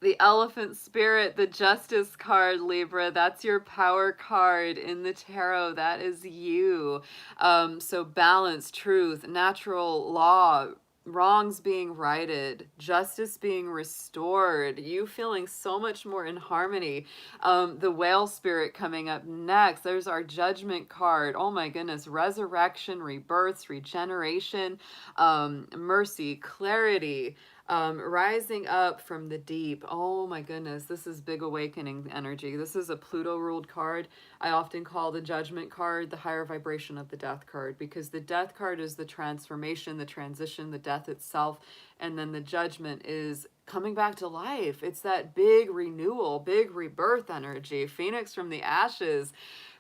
The Elephant Spirit, the Justice card, Libra, that's your power card in the tarot. That is you. So balance, truth, natural law, wrongs being righted, justice being restored, you feeling so much more in harmony. The Whale Spirit coming up next. There's our Judgment card. Oh my goodness. Resurrection, rebirths, regeneration, mercy, clarity, rising up from the deep. Oh my goodness, this is big awakening energy. This is a Pluto ruled card. I often call the Judgment card the higher vibration of the Death card, because the Death card is the transformation, the transition, the death itself, and then the Judgment is coming back to life. It's that big renewal, big rebirth energy, phoenix from the ashes.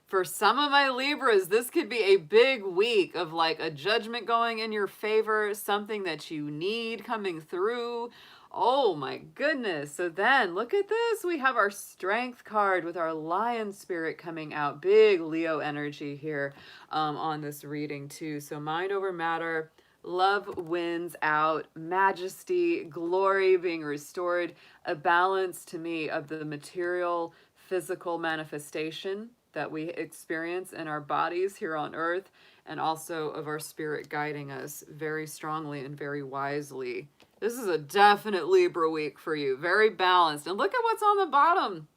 For some of my Libras, this could be a big week of like a judgment going in your favor, something that you need coming through. Oh my goodness. So then look at this. We have our Strength card with our Lion Spirit coming out. Big Leo energy here on this reading too. So mind over matter. Love wins out, majesty, glory being restored, a balance to me of the material, physical manifestation that we experience in our bodies here on earth, and also of our spirit guiding us very strongly and very wisely. This is a definite Libra week for you. Very balanced. And look at what's on the bottom.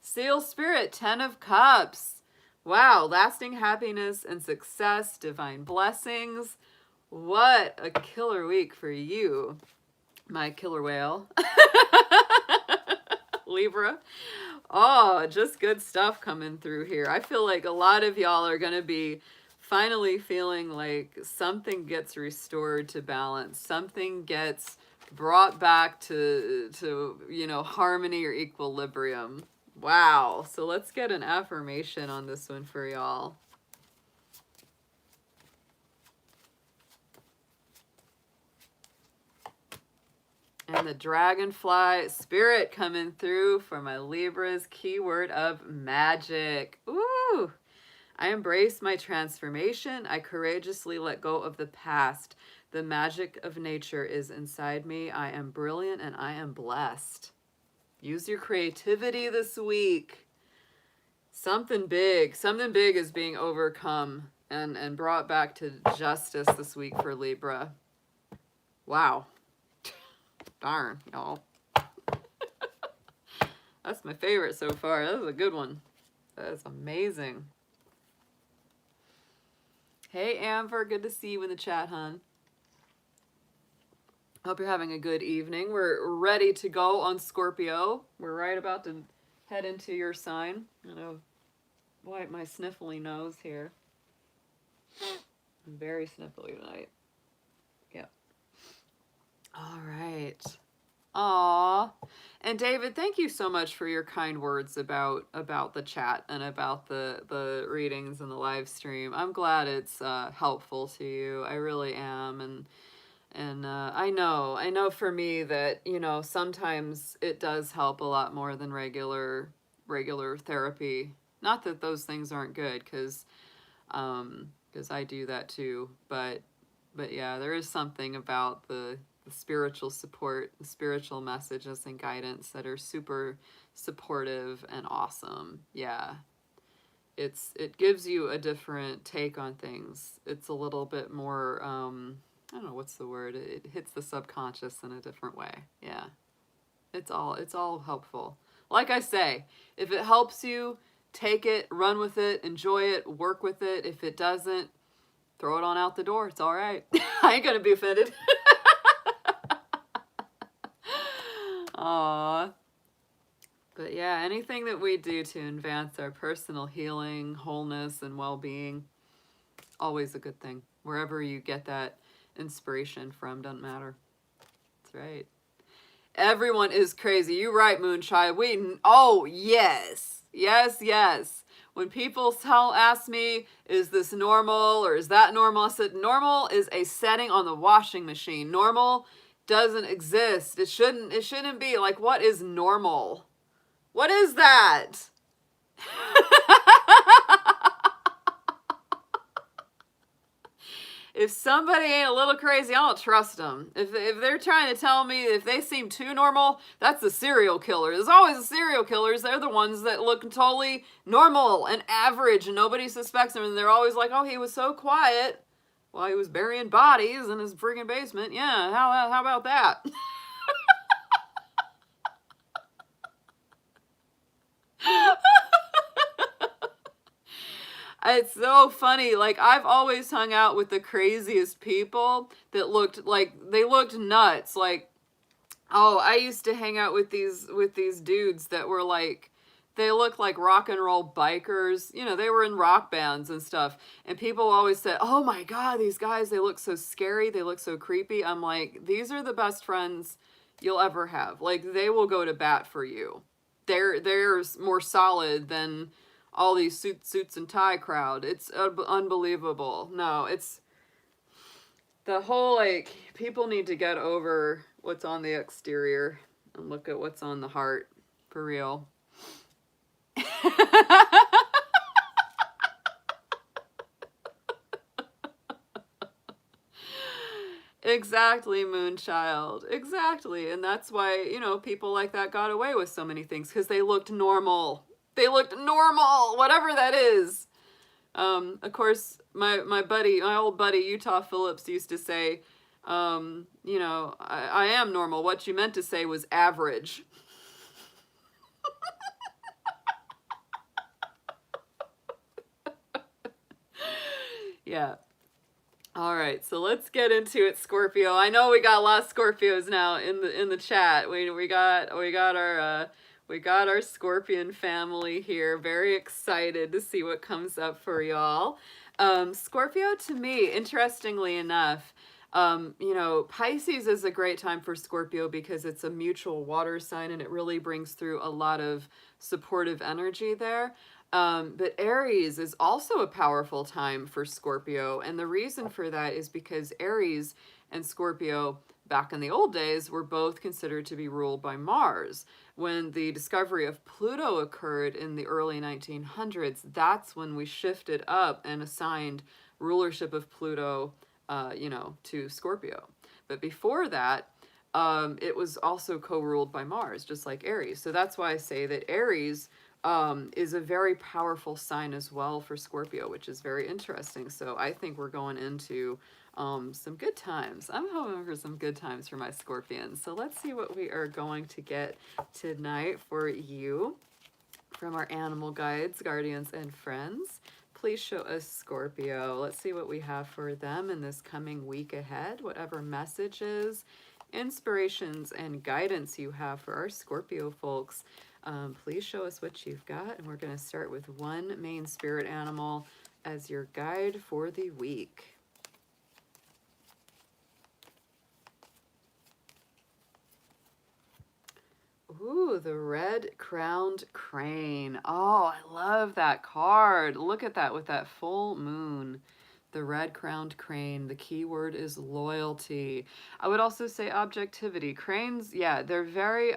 Seal Spirit, 10 of Cups. Wow, lasting happiness and success, divine blessings. What a killer week for you, my killer whale. Libra. Oh, just good stuff coming through here. I feel like a lot of y'all are going to be finally feeling like something gets restored to balance. Something gets brought back to you know, harmony or equilibrium. Wow. So let's get an affirmation on this one for y'all. And the Dragonfly Spirit coming through for my Libras. Keyword of magic. Ooh! I embrace my transformation. I courageously let go of the past. The magic of nature is inside me. I am brilliant and I am blessed. Use your creativity this week. Something big is being overcome and brought back to justice this week for Libra. Wow. Darn, y'all. That's my favorite so far. That was a good one. That is amazing. Hey, Amber. Good to see you in the chat, hon. Hope you're having a good evening. We're ready to go on Scorpio. We're right about to head into your sign. I'm gonna wipe my sniffly nose here. I'm very sniffly tonight. Yep. All right. Aw. And David, thank you so much for your kind words about the chat and about the readings and the live stream. I'm glad it's helpful to you. I really am. And I know for me that, you know, sometimes it does help a lot more than regular therapy. Not that those things aren't good, because I do that too. But yeah, there is something about the spiritual support, the spiritual messages and guidance that are super supportive and awesome. Yeah. It gives you a different take on things. It's a little bit more I don't know what's the word. It hits the subconscious in a different way. Yeah. It's all helpful. Like I say, if it helps you, take it, run with it, enjoy it, work with it. If it doesn't, throw it on out the door. It's all right. I ain't gonna be offended. Aww. But yeah, anything that we do to advance our personal healing, wholeness, and well-being, always a good thing. Wherever you get that inspiration from, doesn't matter. That's right. Everyone is crazy. You're right, Moonchild. Oh, yes. Yes, yes. When people ask me, is this normal or is that normal? I said, normal is a setting on the washing machine. Normal doesn't exist. It shouldn't be. Like, what is normal? What is that? If somebody ain't a little crazy, I don't trust them. If they're trying to tell me, if they seem too normal, that's the serial killer. There's always the serial killers. They're the ones that look totally normal and average and nobody suspects them. And they're always like, oh, he was so quiet while he was burying bodies in his freaking basement. Yeah, how about that? It's so funny. Like, I've always hung out with the craziest people that looked like they looked nuts. Like, oh, I used to hang out with these dudes that were like, they looked like rock and roll bikers. You know, they were in rock bands and stuff. And people always said, "Oh my God, these guys, they look so scary. They look so creepy." I'm like, these are the best friends you'll ever have. Like, they will go to bat for you. They're more solid than all these suits and tie crowd. It's unbelievable. No, it's the whole, like, people need to get over what's on the exterior and look at what's on the heart, for real. Exactly, Moonchild. Exactly. And that's why, you know, people like that got away with so many things, because they looked normal. They looked normal, whatever that is. Of course, my old buddy, Utah Phillips, used to say, you know, I am normal. What you meant to say was average. Yeah. All right, so let's get into it, Scorpio. I know we got a lot of Scorpios now in the chat. We got our Scorpion family here. Very excited to see what comes up for y'all. Scorpio, to me, interestingly enough, you know, Pisces is a great time for Scorpio because it's a mutual water sign and it really brings through a lot of supportive energy there. But Aries is also a powerful time for Scorpio. And the reason for that is because Aries and Scorpio back in the old days were both considered to be ruled by Mars. When the discovery of Pluto occurred in the early 1900s, that's when we shifted up and assigned rulership of Pluto, you know, to Scorpio. But before that, it was also co-ruled by Mars, just like Aries. So that's why I say that Aries is a very powerful sign as well for Scorpio, which is very interesting. So I think we're going into some good times. I'm hoping for some good times for my Scorpions. So let's see what we are going to get tonight for you from our animal guides, guardians, and friends. Please show us Scorpio. Let's see what we have for them in this coming week ahead, whatever messages inspirations and guidance you have for our Scorpio folks. Please show us what you've got. And we're going to start with one main spirit animal as your guide for the week. Ooh, the red-crowned crane. Oh, I love that card. Look at that with that full moon. The red-crowned crane. The key word is loyalty. I would also say objectivity. Cranes, yeah, they're very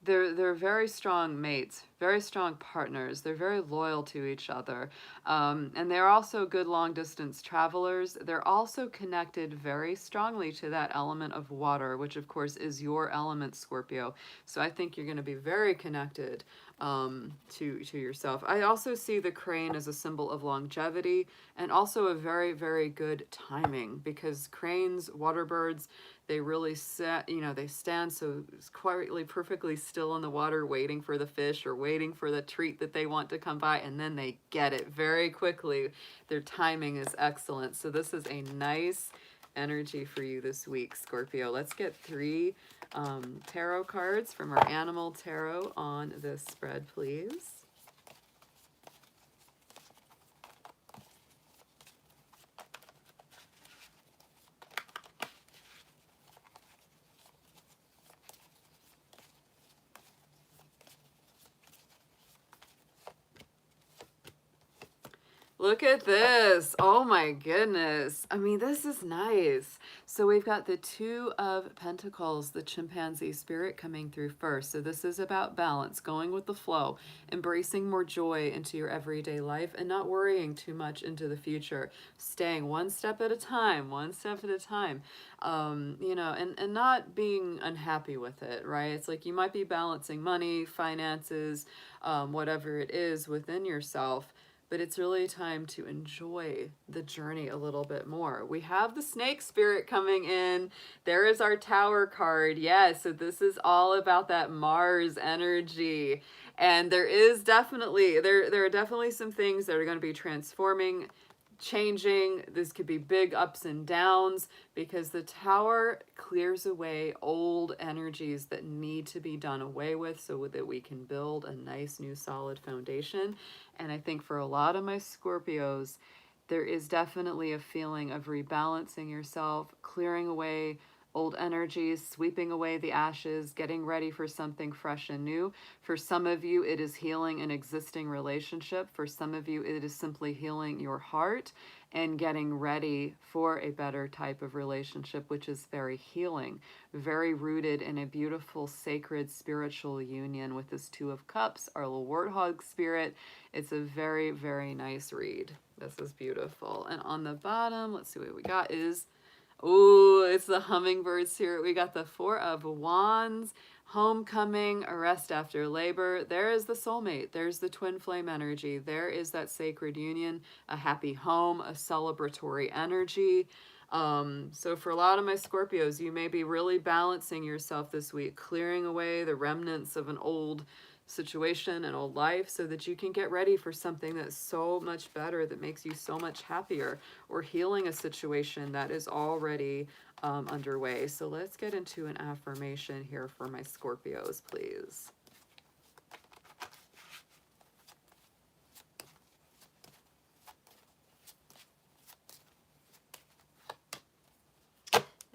they're very strong mates, very strong partners. They're very loyal to each other. And they're also good long distance travelers. They're also connected very strongly to that element of water, which of course is your element, Scorpio. So I think you're going to be very connected to yourself. I also see the crane as a symbol of longevity and also a very, very good timing, because cranes, water birds, they really set, you know, they stand so quietly, perfectly still in the water, waiting for the fish or waiting for the treat that they want to come by, and then they get it very quickly. Their timing is excellent. So this is a nice energy for you this week, Scorpio. Let's get 3 tarot cards from our animal tarot on this spread, please. Look at this. Oh my goodness. I mean, this is nice. So we've got the 2 of Pentacles, the chimpanzee spirit coming through first. So this is about balance, going with the flow, embracing more joy into your everyday life and not worrying too much into the future, staying one step at a time, one step at a time, you know, and not being unhappy with it, right? It's like you might be balancing money, finances, whatever it is within yourself, but it's really time to enjoy the journey a little bit more. We have the snake spirit coming in. There is our tower card. Yes, so this is all about that Mars energy. And there is definitely, there are definitely some things that are going to be transforming, changing. This could be big ups and downs, because the tower clears away old energies that need to be done away with so that we can build a nice new solid foundation. And I think for a lot of my Scorpios, there is definitely a feeling of rebalancing yourself, clearing away old energies, sweeping away the ashes, getting ready for something fresh and new. For some of you, it is healing an existing relationship. For some of you, it is simply healing your heart and getting ready for a better type of relationship, which is very healing, very rooted in a beautiful, sacred, spiritual union with this 2 of Cups, our little warthog spirit. It's a very, very nice read. This is beautiful. And on the bottom, let's see what we got is, oh, it's the hummingbird spirit. We got the 4 of Wands, homecoming, a rest after labor. There is the soulmate. There's the twin flame energy. There is that sacred union, a happy home, a celebratory energy. So for a lot of my Scorpios, you may be really balancing yourself this week, clearing away the remnants of an old situation and old life so that you can get ready for something that's so much better, that makes you so much happier, or healing a situation that is already underway. So let's get into an affirmation here for my Scorpios, please.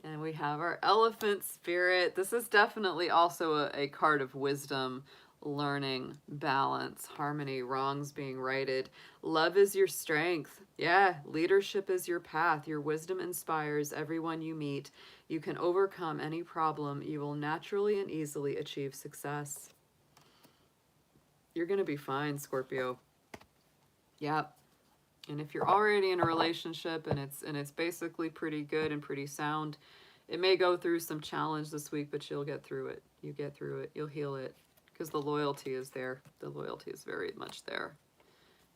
And we have our elephant spirit. This is definitely also a card of wisdom, learning, balance, harmony, wrongs being righted. Love is your strength. Yeah, leadership is your path. Your wisdom inspires everyone you meet. You can overcome any problem. You will naturally and easily achieve success. You're going to be fine, Scorpio. Yep. And if you're already in a relationship and it's basically pretty good and pretty sound, it may go through some challenge this week, but you'll get through it. You get through it. You'll heal it, because the loyalty is there. The loyalty is very much there.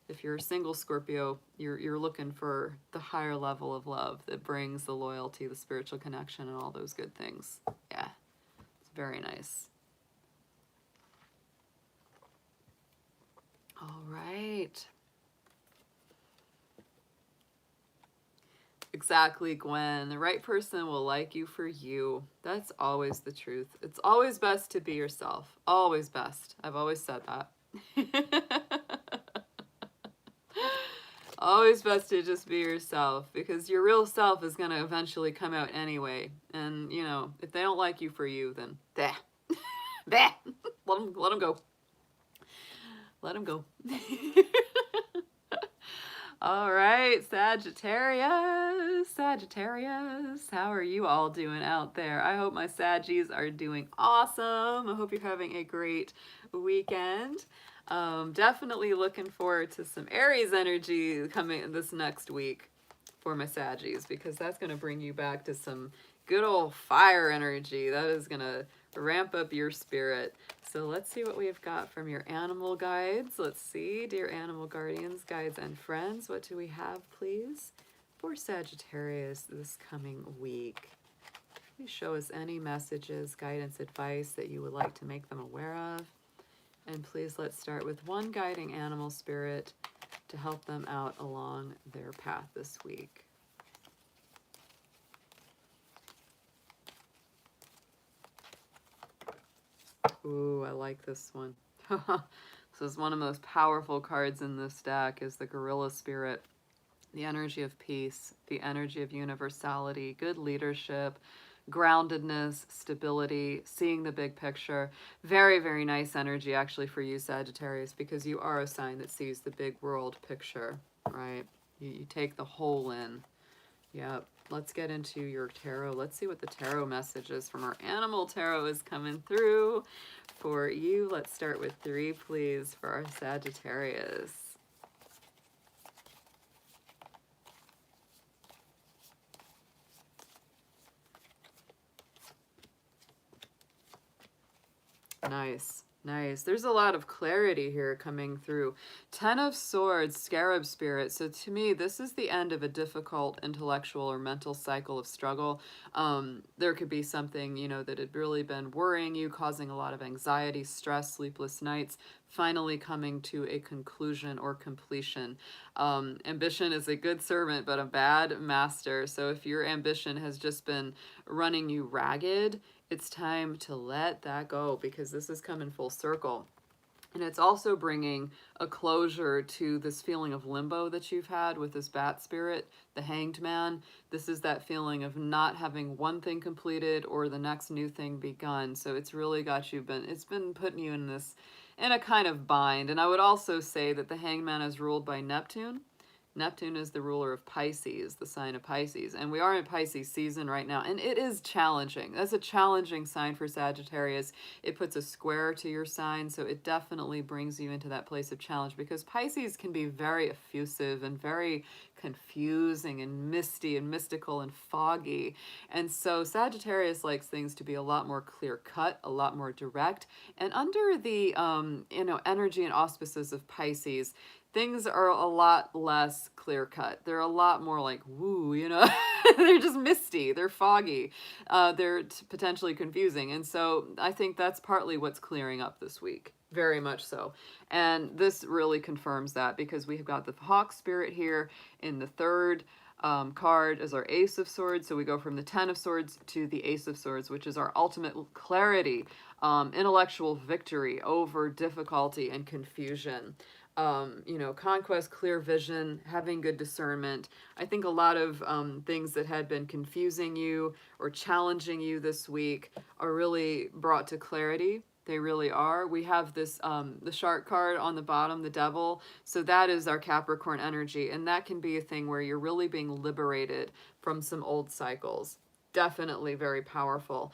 If you're a single Scorpio, you're looking for the higher level of love that brings the loyalty, the spiritual connection, and all those good things. Yeah, it's very nice. All right. Exactly, Gwen. The right person will like you for you. That's always the truth. It's always best to be yourself. Always best. I've always said that. Always best to just be yourself, because your real self is going to eventually come out anyway. And, you know, if they don't like you for you, then bah. Bah. Let them go. Let them go. All right, Sagittarius, how are you all doing out there? I hope my Saggies are doing awesome. I hope you're having a great weekend. Definitely looking forward to some Aries energy coming this next week for my Saggies, because that's going to bring you back to some good old fire energy. That is going to ramp up your spirit. So let's see what we've got from your animal guides. Let's see, dear animal guardians, guides, and friends, what do we have, please, for Sagittarius this coming week? Please show us any messages, guidance, advice that you would like to make them aware of. And please, let's start with one guiding animal spirit to help them out along their path this week. Ooh, I like this one. This is one of the most powerful cards in this deck, is the Gorilla Spirit. The energy of peace, the energy of universality, good leadership, groundedness, stability, seeing the big picture. Very, very nice energy actually for you, Sagittarius, because you are a sign that sees the big world picture, right? You take the whole in. Yep. Let's get into your tarot. Let's see what the tarot messages from our animal tarot is coming through for you. Let's start with 3, please, for our Sagittarius. Nice. Nice. There's a lot of clarity here coming through. 10 of Swords, Scarab Spirit. So to me, this is the end of a difficult intellectual or mental cycle of struggle. There could be something, you know, that had really been worrying you, causing a lot of anxiety, stress, sleepless nights, finally coming to a conclusion or completion. Ambition is a good servant, but a bad master. So if your ambition has just been running you ragged, it's time to let that go, because this is coming full circle. And it's also bringing a closure to this feeling of limbo that you've had with this bat spirit, the Hanged Man. This is that feeling of not having one thing completed or the next new thing begun. So it's really got you it's been putting you in a kind of bind. And I would also say that the Hanged Man is ruled by Neptune. Neptune is the ruler of Pisces, the sign of Pisces. And we are in Pisces season right now. And it is challenging. That's a challenging sign for Sagittarius. It puts a square to your sign. So it definitely brings you into that place of challenge, because Pisces can be very effusive and very confusing and misty and mystical and foggy. And so Sagittarius likes things to be a lot more clear cut, a lot more direct. And under the, energy and auspices of Pisces, things are a lot less clear cut. They're a lot more like, woo, you know, they're just misty, they're foggy, they're potentially confusing. And so I think that's partly what's clearing up this week. Very much so. And this really confirms that, because we have got the Hawk Spirit here in the third card as our Ace of Swords. So we go from the 10 of Swords to the Ace of Swords, which is our ultimate clarity, intellectual victory over difficulty and confusion. Conquest, clear vision, having good discernment. I think a lot of things that had been confusing you or challenging you this week are really brought to clarity. They really are. We have this, the shark card on the bottom, the devil. So that is our Capricorn energy. And that can be a thing where you're really being liberated from some old cycles. Definitely very powerful.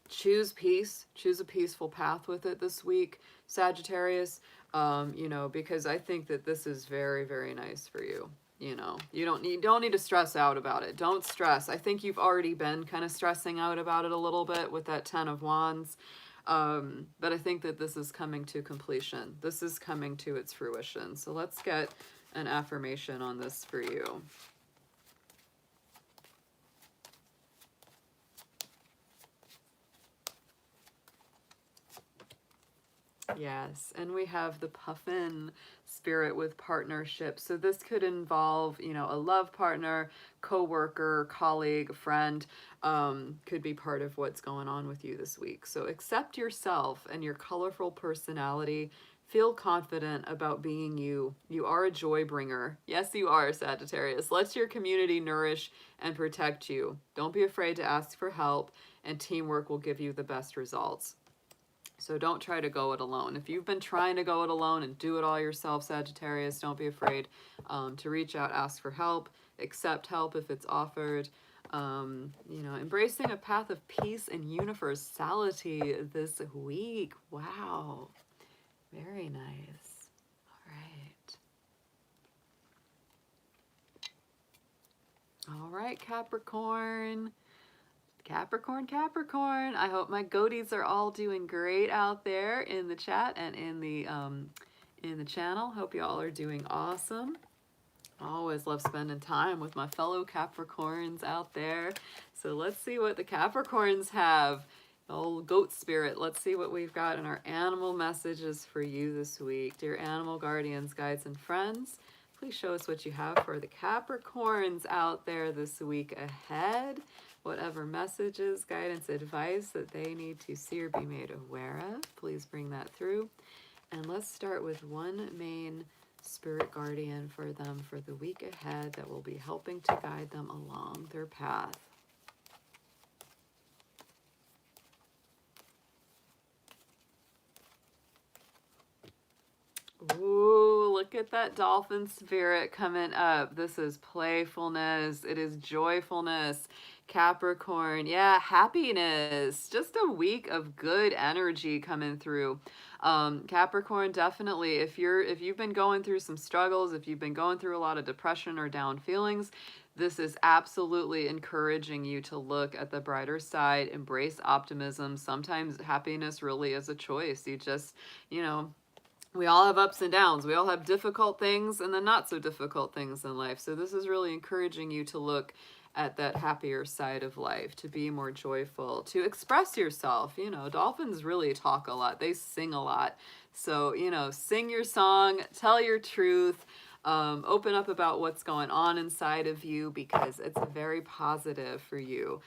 Choose peace. Choose a peaceful path with it this week, Sagittarius. Because I think that this is very, very nice for you. You don't need to stress out about it. Don't stress. I think you've already been kind of stressing out about it a little bit with that 10 of Wands. But I think that this is coming to completion. This is coming to its fruition. So let's get an affirmation on this for you. Yes, and we have the puffin spirit with partnership. So this could involve, a love partner, coworker, colleague, friend, could be part of what's going on with you this week. So accept yourself and your colorful personality. Feel confident about being you. You are a joy bringer. Yes, you are, Sagittarius. Let your community nourish and protect you. Don't be afraid to ask for help, and teamwork will give you the best results. So don't try to go it alone. If you've been trying to go it alone and do it all yourself, Sagittarius, don't be afraid to reach out, ask for help, accept help if it's offered. Embracing a path of peace and universality this week. Wow. Very nice. All right. All right, Capricorn. Capricorn. I hope my goaties are all doing great out there in the chat and in the channel. Hope you all are doing awesome. I always love spending time with my fellow Capricorns out there. So let's see what the Capricorns have. Old goat spirit. Let's see what we've got in our animal messages for you this week. Dear animal guardians, guides, and friends, please show us what you have for the Capricorns out there this week ahead. Whatever messages, guidance, advice that they need to see or be made aware of, please bring that through. And let's start with one main spirit guardian for them for the week ahead that will be helping to guide them along their path. Ooh, look at that dolphin spirit coming up. This is playfulness. It is joyfulness. Capricorn, yeah, happiness. Just a week of good energy coming through. Capricorn, definitely. If you've been going through some struggles, if you've been going through a lot of depression or down feelings, this is absolutely encouraging you to look at the brighter side, embrace optimism. Sometimes happiness really is a choice. You just, we all have ups and downs. We all have difficult things and then not so difficult things in life. So this is really encouraging you to look at that happier side of life, to be more joyful, to express yourself. Dolphins really talk a lot. They sing a lot. So, sing your song, tell your truth, open up about what's going on inside of you, because it's very positive for you.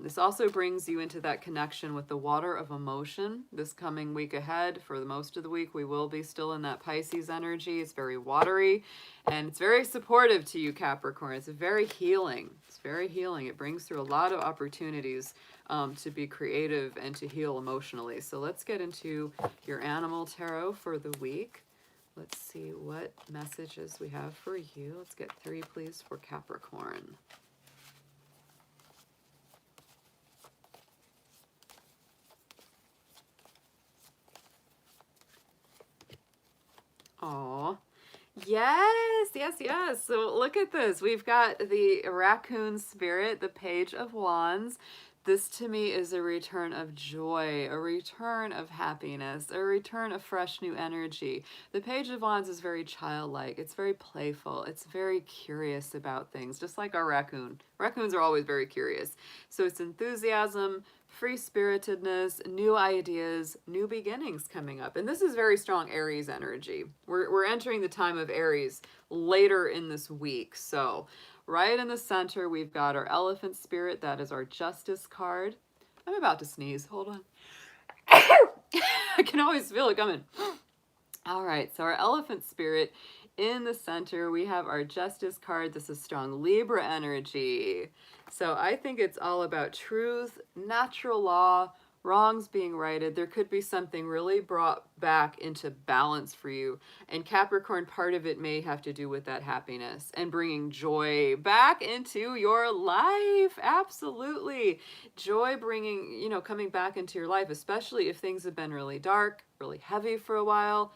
This also brings you into that connection with the water of emotion this coming week ahead. For the most of the week, we will be still in that Pisces energy. It's very watery and it's very supportive to you, Capricorn. It's very healing. It's very healing. It brings through a lot of opportunities to be creative and to heal emotionally. So let's get into your animal tarot for the week. Let's see what messages we have for you. Let's get 3, please, for Capricorn. Oh, yes. So look at this. We've got the raccoon spirit, the Page of Wands. This to me is a return of joy, a return of happiness, a return of fresh new energy. The Page of Wands is very childlike. It's very playful. It's very curious about things, just like our raccoon. Raccoons are always very curious. So it's enthusiasm, free-spiritedness, new ideas, new beginnings coming up. And this is very strong Aries energy. We're entering the time of Aries later in this week. So right in the center, we've got our elephant spirit. That is our justice card. I'm about to sneeze. Hold on. I can always feel it coming. All right, so our elephant spirit in the center, we have our justice card. This is strong Libra energy. So I think it's all about truth, natural law, wrongs being righted. There could be something really brought back into balance for you. And Capricorn, part of it may have to do with that happiness and bringing joy back into your life. Absolutely. Joy bringing, coming back into your life, especially if things have been really dark, really heavy for a while.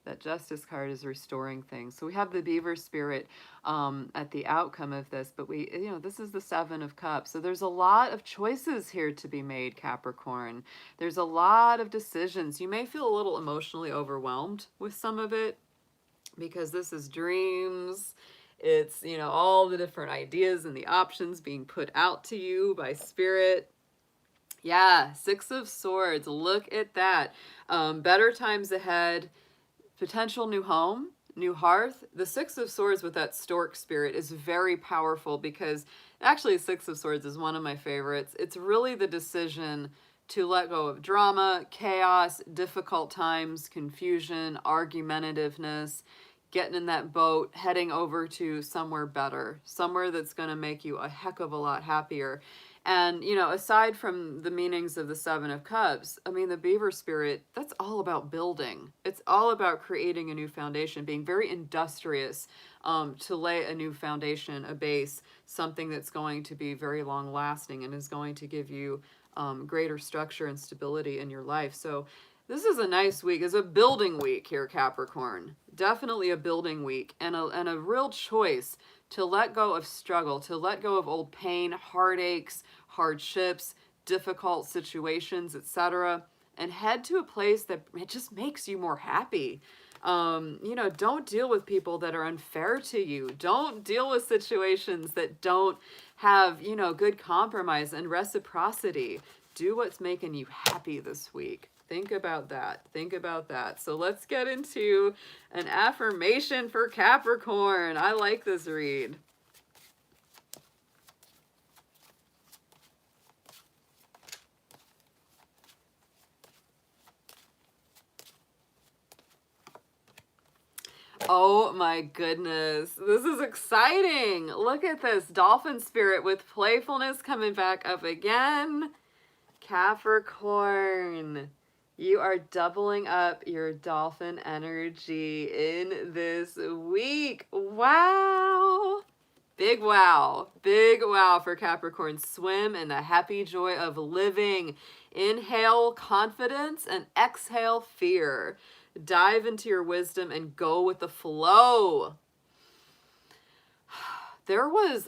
That justice card is restoring things. So we have the beaver spirit at the outcome of this, but this is the 7 of Cups. So there's a lot of choices here to be made, Capricorn. There's a lot of decisions. You may feel a little emotionally overwhelmed with some of it because this is dreams. It's, all the different ideas and the options being put out to you by spirit. Yeah, Six of Swords. Look at that. Better times ahead, potential new home, new hearth. The Six of Swords with that stork spirit is very powerful because actually Six of Swords is one of my favorites. It's really the decision to let go of drama, chaos, difficult times, confusion, argumentativeness, getting in that boat, heading over to somewhere better, somewhere that's going to make you a heck of a lot happier. And, you know, aside from the meanings of the Seven of Cups, I mean, the beaver spirit, that's all about building. It's all about creating a new foundation, being very industrious, to lay a new foundation, a base, something that's going to be very long lasting and is going to give you greater structure and stability in your life. So this is a nice week. It's a building week here, Capricorn. Definitely a building week and a real choice to let go of struggle, to let go of old pain, heartaches, hardships, difficult situations, etc., and head to a place that it just makes you more happy. You know, don't deal with people that are unfair to you. Don't deal with situations that don't have, you know, good compromise and reciprocity. Do what's making you happy this week. Think about that. Think about that. So let's get into an affirmation for Capricorn. I like this read. Oh my goodness. This is exciting. Look at this. Dolphin spirit with playfulness coming back up again. Capricorn, you are doubling up your dolphin energy in this week. Wow. Big wow. Big wow for Capricorn. Swim in the happy joy of living. Inhale confidence and exhale fear. Dive into your wisdom and go with the flow. There was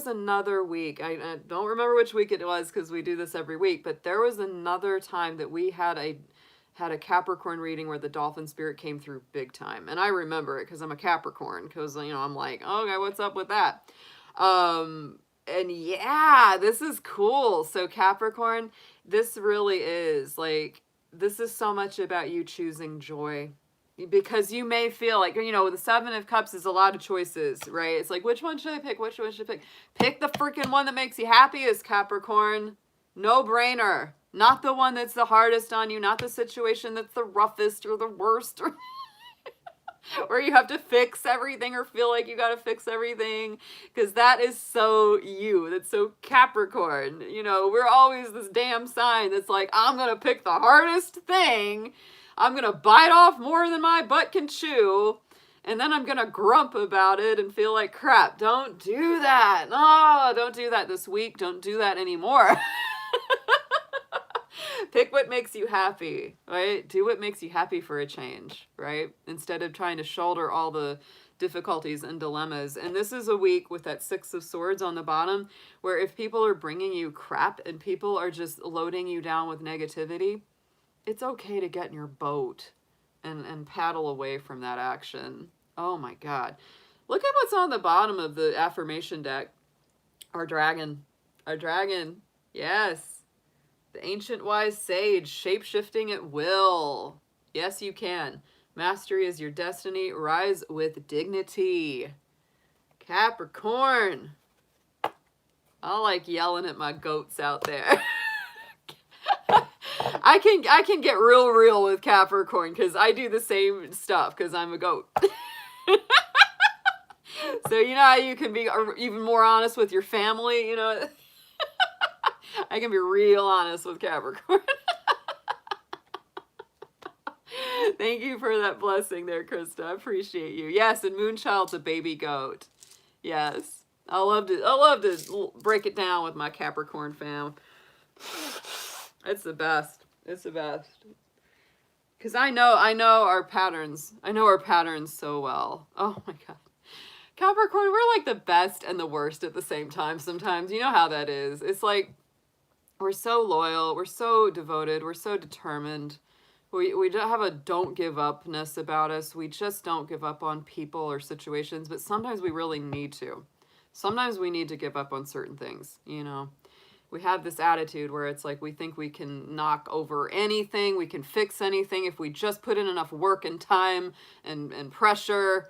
another week. I don't remember which week it was because we do this every week, but there was another time that we had a Capricorn reading where the dolphin spirit came through big time. And I remember it because I'm a Capricorn, because, you know, I'm like, okay, what's up with that? And yeah, this is cool. So Capricorn, this really is like, this is so much about you choosing joy. Because you may feel like, you know, the Seven of Cups is a lot of choices, right? It's like, which one should I pick? Which one should I pick? Pick the freaking one that makes you happiest, Capricorn. No brainer. Not the one that's the hardest on you. Not the situation that's the roughest or the worst. Or you have to fix everything or feel like you got to fix everything. Because that is so you. That's so Capricorn. You know, we're always this damn sign that's like, I'm going to pick the hardest thing. I'm going to bite off more than my butt can chew. And then I'm going to grump about it and feel like crap. Don't do that. No, don't do that this week. Don't do that anymore. Pick what makes you happy, right? Do what makes you happy for a change, right? Instead of trying to shoulder all the difficulties and dilemmas. And this is a week with that Six of Swords on the bottom, where if people are bringing you crap and people are just loading you down with negativity, it's okay to get in your boat and paddle away from that action. Oh my God. Look at what's on the bottom of the affirmation deck. Our dragon. Our dragon. Yes. The ancient wise sage, shape-shifting at will. Yes, you can. Mastery is your destiny. Rise with dignity. Capricorn. I like yelling at my goats out there. I can get real with Capricorn because I do the same stuff because I'm a goat. So you know how you can be even more honest with your family, you know? I can be real honest with Capricorn. Thank you for that blessing there, Krista. I appreciate you. Yes, and Moonchild's a baby goat. Yes. I love to break it down with my Capricorn fam. It's the best. It's the best. Because I know our patterns. I know our patterns so well. Oh my God. Capricorn, we're like the best and the worst at the same time sometimes. You know how that is. It's like we're so loyal. We're so devoted. We're so determined. We don't have a don't give upness about us. We just don't give up on people or situations. But sometimes we really need to. Sometimes we need to give up on certain things, you know. we have this attitude where it's like we think we can knock over anything, we can fix anything if we just put in enough work and time and pressure.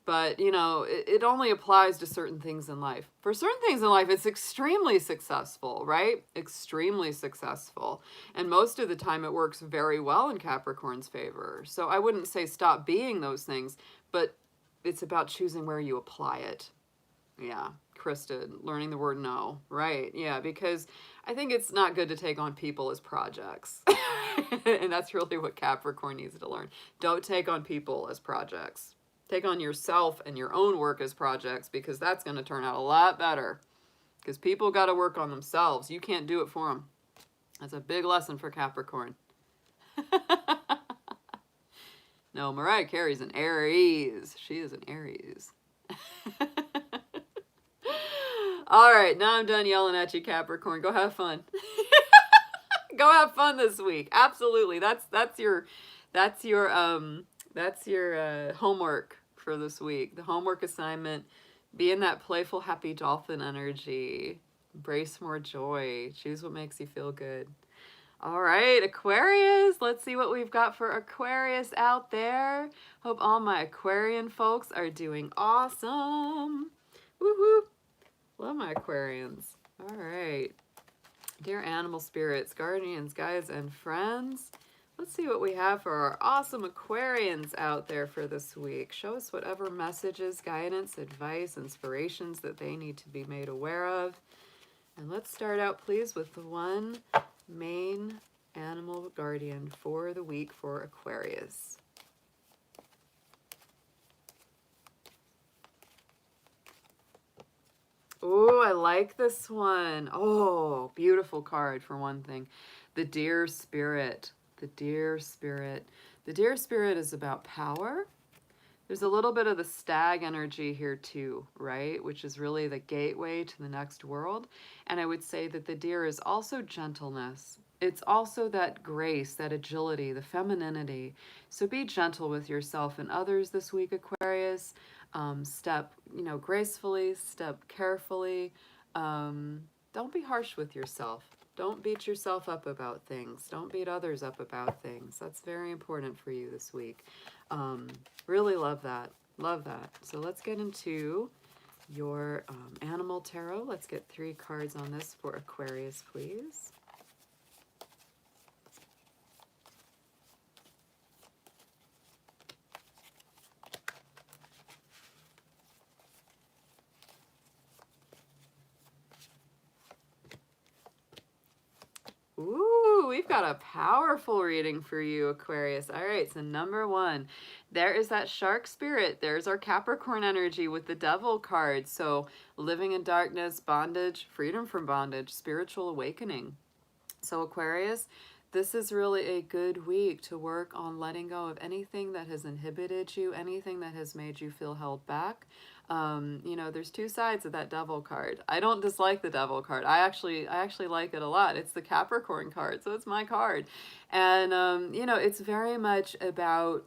But, you know, it only applies to certain things in life. For certain things in life, it's extremely successful, right? Extremely successful. And most of the time, it works very well in Capricorn's favor. So I wouldn't say stop being those things, but it's about choosing where you apply it. Yeah, Kristen, learning the word no. Right, yeah, because I think it's not good to take on people as projects. And that's really what Capricorn needs to learn. Don't take on people as projects. Take on yourself and your own work as projects, because that's going to turn out a lot better. Because people got to work on themselves. You can't do it for them. That's a big lesson for Capricorn. No, Mariah Carey's an Aries. She is an Aries. All right, now I'm done yelling at you, Capricorn. Go have fun. Go have fun this week. Absolutely. That's your homework for this week. The homework assignment: be in that playful, happy dolphin energy. Embrace more joy. Choose what makes you feel good. All right, Aquarius. Let's see what we've got for Aquarius out there. Hope all my Aquarian folks are doing awesome. Woohoo! Love my Aquarians. All right. Dear animal spirits, guardians, guides, and friends, let's see what we have for our awesome Aquarians out there for this week. Show us whatever messages, guidance, advice, inspirations that they need to be made aware of. And let's start out, please, with the one main animal guardian for the week for Aquarius. Oh, I like this one. Oh, beautiful card for one thing. The Deer Spirit. The Deer Spirit. The Deer Spirit is about power. There's a little bit of the stag energy here too, right? Which is really the gateway to the next world. And I would say that the deer is also gentleness. It's also that grace, that agility, the femininity. So be gentle with yourself and others this week, Aquarius. Step, gracefully, step carefully. Don't be harsh with yourself. Don't beat yourself up about things. Don't beat others up about things. That's very important for you this week. Really love that. Love that. So let's get into your animal tarot. Let's get 3 cards on this for Aquarius, please. Ooh, we've got a powerful reading for you, Aquarius. All right, so number 1, there is that shark spirit. There's our Capricorn energy with the devil card. So living in darkness, bondage, freedom from bondage, spiritual awakening. So Aquarius, this is really a good week to work on letting go of anything that has inhibited you, anything that has made you feel held back. There's 2 sides of that devil card. I don't dislike the devil card. I actually like it a lot. It's the Capricorn card, so it's my card. And, it's very much about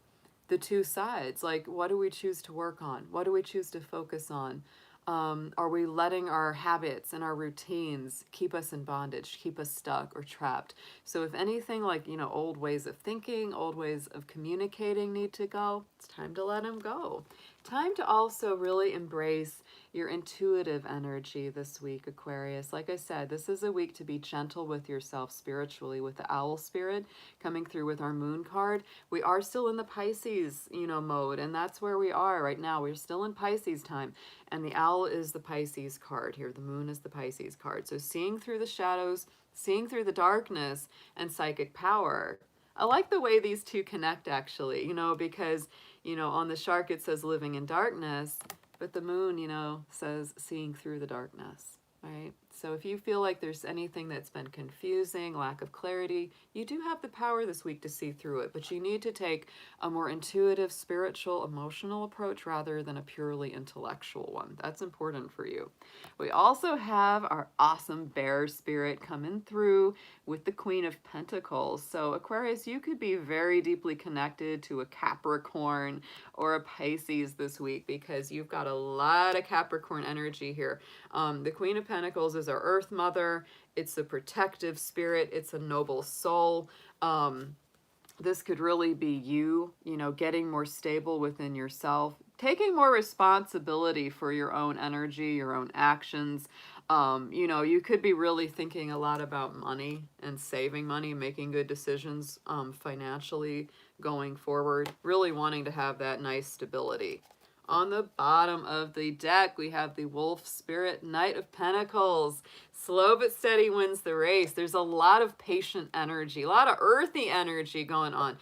the 2 sides. Like, what do we choose to work on? What do we choose to focus on? Are we letting our habits and our routines keep us in bondage, keep us stuck or trapped? So if anything, like, old ways of thinking, old ways of communicating need to go, it's time to let them go. Time to also really embrace your intuitive energy this week, Aquarius. Like I said, this is a week to be gentle with yourself spiritually, with the owl spirit coming through with our moon card. We are still in the Pisces, mode, and that's where we are right now. We're still in Pisces time, and the owl is the Pisces card here. The moon is the Pisces card. So seeing through the shadows, seeing through the darkness, and psychic power. I like the way these 2 connect, actually, because on the shark it says living in darkness, but the moon, says seeing through the darkness, right? So if you feel like there's anything that's been confusing, lack of clarity, you do have the power this week to see through it, but you need to take a more intuitive, spiritual, emotional approach rather than a purely intellectual one. That's important for you. We also have our awesome bear spirit coming through with the Queen of Pentacles. So Aquarius, you could be very deeply connected to a Capricorn or a Pisces this week because you've got a lot of Capricorn energy here. The Queen of Pentacles is our Earth Mother. It's a protective spirit. It's a noble soul. This could really be you, you know, getting more stable within yourself, taking more responsibility for your own energy, your own actions. You know, you could be really thinking a lot about money and saving money, making good decisions financially going forward, really wanting to have that nice stability. On the bottom of the deck, we have the Wolf Spirit, Knight of Pentacles. Slow but steady wins the race. There's a lot of patient energy, a lot of earthy energy going on.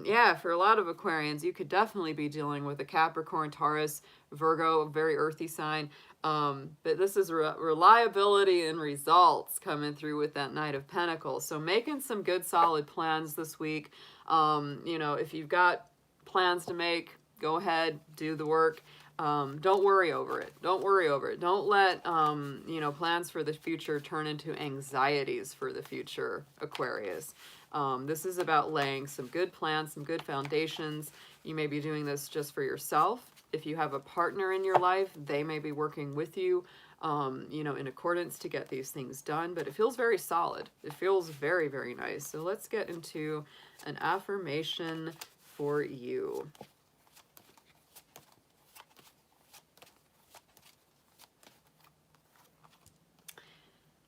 Yeah, for a lot of Aquarians, you could definitely be dealing with a Capricorn, Taurus, Virgo, a very earthy sign. But this is reliability and results coming through with that Knight of Pentacles. So making some good solid plans this week. You know, if you've got plans to make, go ahead, do the work. Don't worry over it. Don't worry over it. Don't let, you know, plans for the future turn into anxieties for the future, Aquarius. This is about laying some good plans, some good foundations. You may be doing this just for yourself. If you have a partner in your life, they may be working with you, you know, in accordance to get these things done. But it feels very solid. It feels very, very nice. So let's get into an affirmation for you.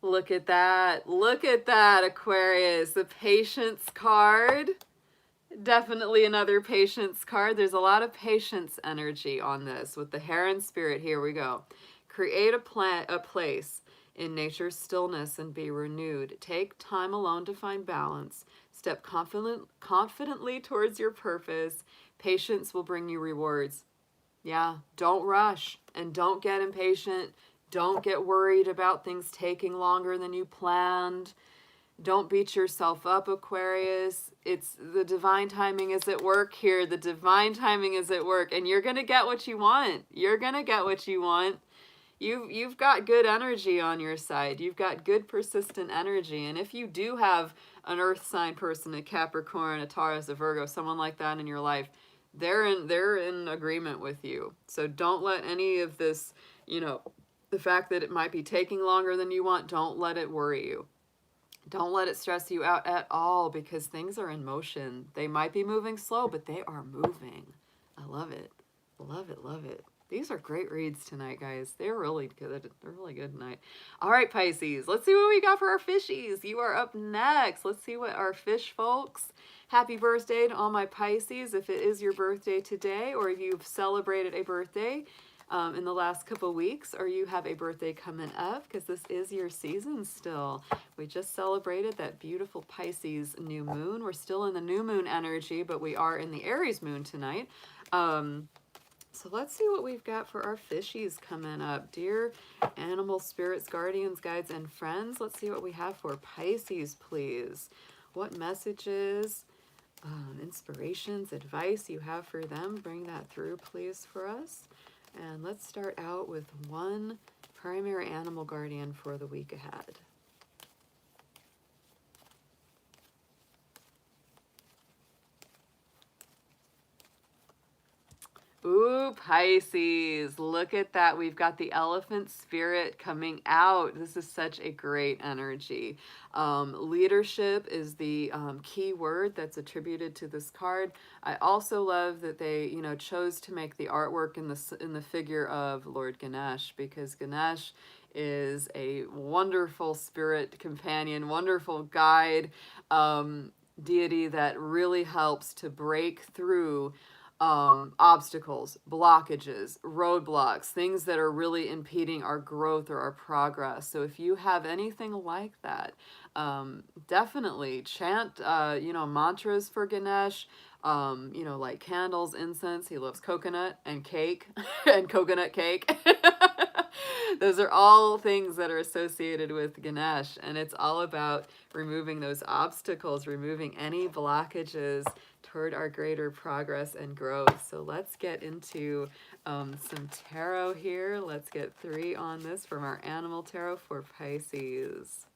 Look at that. Look at that, Aquarius. The Patience card. Definitely another Patience card. There's a lot of patience energy on this. With the Heron Spirit, here we go. Create a place in nature's stillness and be renewed. Take time alone to find balance. Step confidently towards your purpose. Patience will bring you rewards. Yeah, don't rush and don't get impatient. Don't get worried about things taking longer than you planned. Don't beat yourself up, Aquarius. It's the divine timing is at work here. The divine timing is at work, and you're going to get what you want. You're going to get what you want. You've got good energy on your side. You've got good persistent energy. And if you do have an earth sign person, a Capricorn, a Taurus, a Virgo, someone like that in your life, they're in agreement with you. So don't let any of this, you know, the fact that it might be taking longer than you want, don't let it worry you. Don't let it stress you out at all, because things are in motion. They might be moving slow, but they are moving. I love it. Love it, love it. These are great reads tonight, guys. They're really good. They're really good tonight. All right, Pisces. Let's see what we got for our fishies. You are up next. Let's see what our fish folks. Happy birthday to all my Pisces. If it is your birthday today, or if you've celebrated a birthday in the last couple weeks, or you have a birthday coming up, because this is your season still. We just celebrated that beautiful Pisces new moon. We're still in the new moon energy, but we are in the Aries moon tonight. So let's see what we've got for our fishies coming up. Dear animal spirits, guardians, guides, and friends, let's see what we have for Pisces, please. What messages, inspirations, advice you have for them, bring that through, please, for us. And let's start out with one primary animal guardian for the week ahead. Ooh, Pisces, look at that. We've got the elephant spirit coming out. This is such a great energy. Leadership is the key word that's attributed to this card. I also love that they, you know, chose to make the artwork in the figure of Lord Ganesh, because Ganesh is a wonderful spirit companion, wonderful guide, deity that really helps to break through obstacles, blockages, roadblocks, things that are really impeding our growth or our progress. So if you have anything like that, definitely chant, you know, mantras for Ganesh, you know, like candles, incense. He loves coconut and cake and coconut cake. Those are all things that are associated with Ganesh, and it's all about removing those obstacles, removing any blockages toward our greater progress and growth. So let's get into some tarot here. Let's get 3 on this from our animal tarot for Pisces.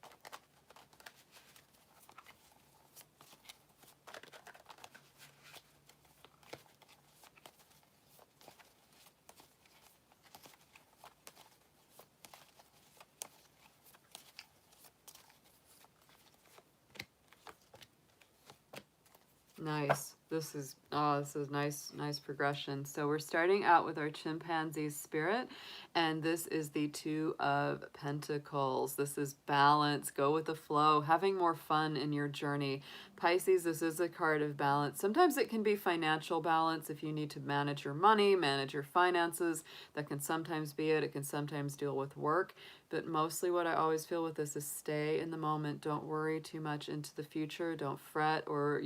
Nice. This is nice progression. So we're starting out with our chimpanzee spirit, and this is the Two of Pentacles. This is balance, go with the flow, having more fun in your journey. Pisces, this is a card of balance. Sometimes it can be financial balance if you need to manage your money, manage your finances. That can sometimes be it. It can sometimes deal with work. But mostly what I always feel with this is stay in the moment. Don't worry too much into the future. Don't fret or,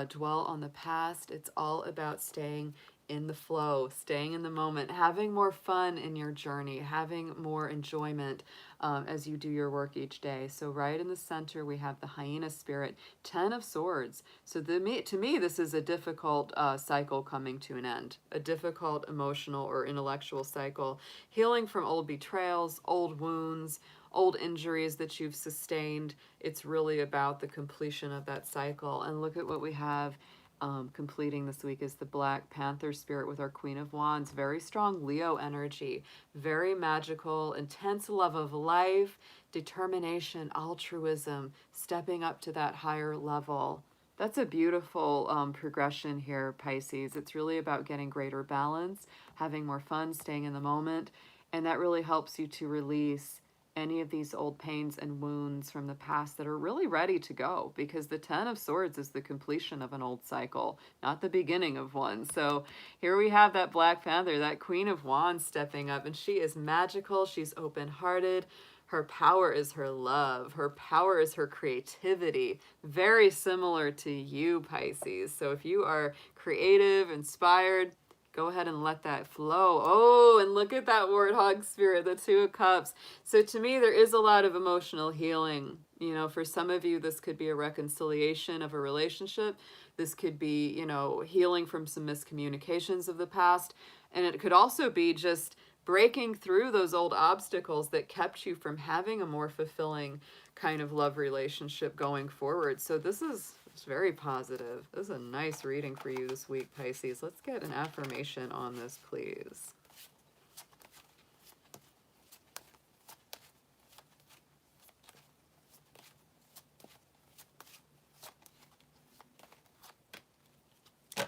dwell on the past. It's all about staying in the flow, staying in the moment, having more fun in your journey, having more enjoyment as you do your work each day. So right in the center, we have the hyena spirit, 10 of swords. So to me, this is a difficult cycle coming to an end, a difficult emotional or intellectual cycle, healing from old betrayals, old wounds, old injuries that you've sustained. It's really about the completion of that cycle. And look at what we have completing this week is the Black Panther spirit with our Queen of Wands. Very strong Leo energy, very magical, intense love of life, determination, altruism, stepping up to that higher level. That's a beautiful progression here, Pisces. It's really about getting greater balance, having more fun, staying in the moment, and that really helps you to release any of these old pains and wounds from the past that are really ready to go, because the 10 of swords is the completion of an old cycle, not the beginning of one. So here we have that Black Panther, that Queen of Wands stepping up, and she is magical. She's open-hearted. Her power is her love. Her power is her creativity. Very similar to you, Pisces. So if you are creative, inspired, go ahead and let that flow. Oh, and look at that warthog spirit, the Two of Cups. So to me, there is a lot of emotional healing. For some of you, this could be a reconciliation of a relationship. This could be, healing from some miscommunications of the past. And it could also be just breaking through those old obstacles that kept you from having a more fulfilling kind of love relationship going forward. So it's very positive. This is a nice reading for you this week, Pisces. Let's get an affirmation on this, please.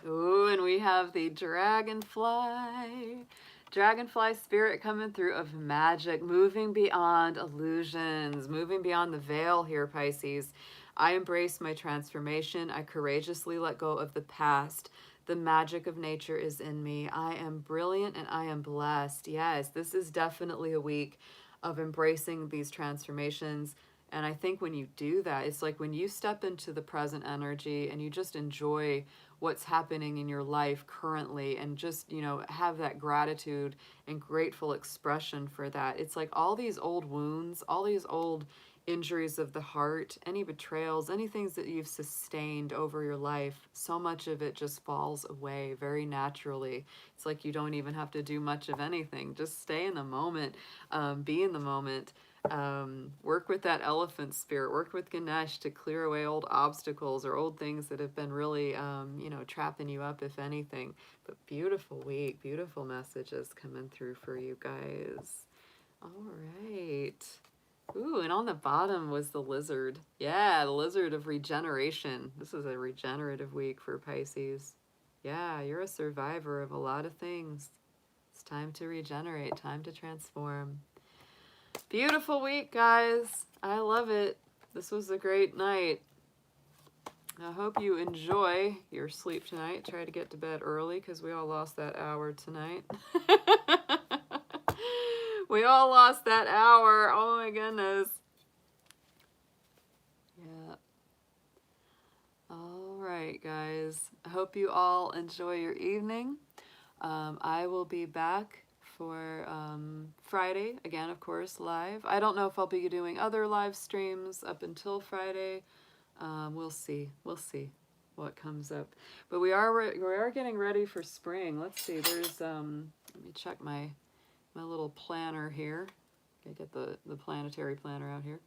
Ooh, and we have the dragonfly. Dragonfly spirit coming through of magic, moving beyond illusions, moving beyond the veil here, Pisces. I embrace my transformation. I courageously let go of the past. The magic of nature is in me. I am brilliant and I am blessed. Yes, this is definitely a week of embracing these transformations. And I think when you do that, it's like when you step into the present energy and you just enjoy what's happening in your life currently and just, have that gratitude and grateful expression for that. It's like all these old wounds, all these old injuries of the heart, any betrayals, any things that you've sustained over your life, so much of it just falls away very naturally. It's like you don't even have to do much of anything. Just stay in the moment, be in the moment. Work with that elephant spirit, work with Ganesh to clear away old obstacles or old things that have been really, trapping you up, if anything. But beautiful week, beautiful messages coming through for you guys. All right. Ooh, and on the bottom was the lizard. Yeah, the lizard of regeneration. This is a regenerative week for Pisces. Yeah, you're a survivor of a lot of things. It's time to regenerate, time to transform. Beautiful week, guys. I love it. This was a great night. I hope you enjoy your sleep tonight. Try to get to bed early because we all lost that hour tonight. We all lost that hour. Oh my goodness. Yeah. All right, guys. I hope you all enjoy your evening. I will be back for Friday, again, of course, live. I don't know if I'll be doing other live streams up until Friday. We'll see. We'll see what comes up. But we are getting ready for spring. Let's see. There's let me check my little planner here. I get the planetary planner out here.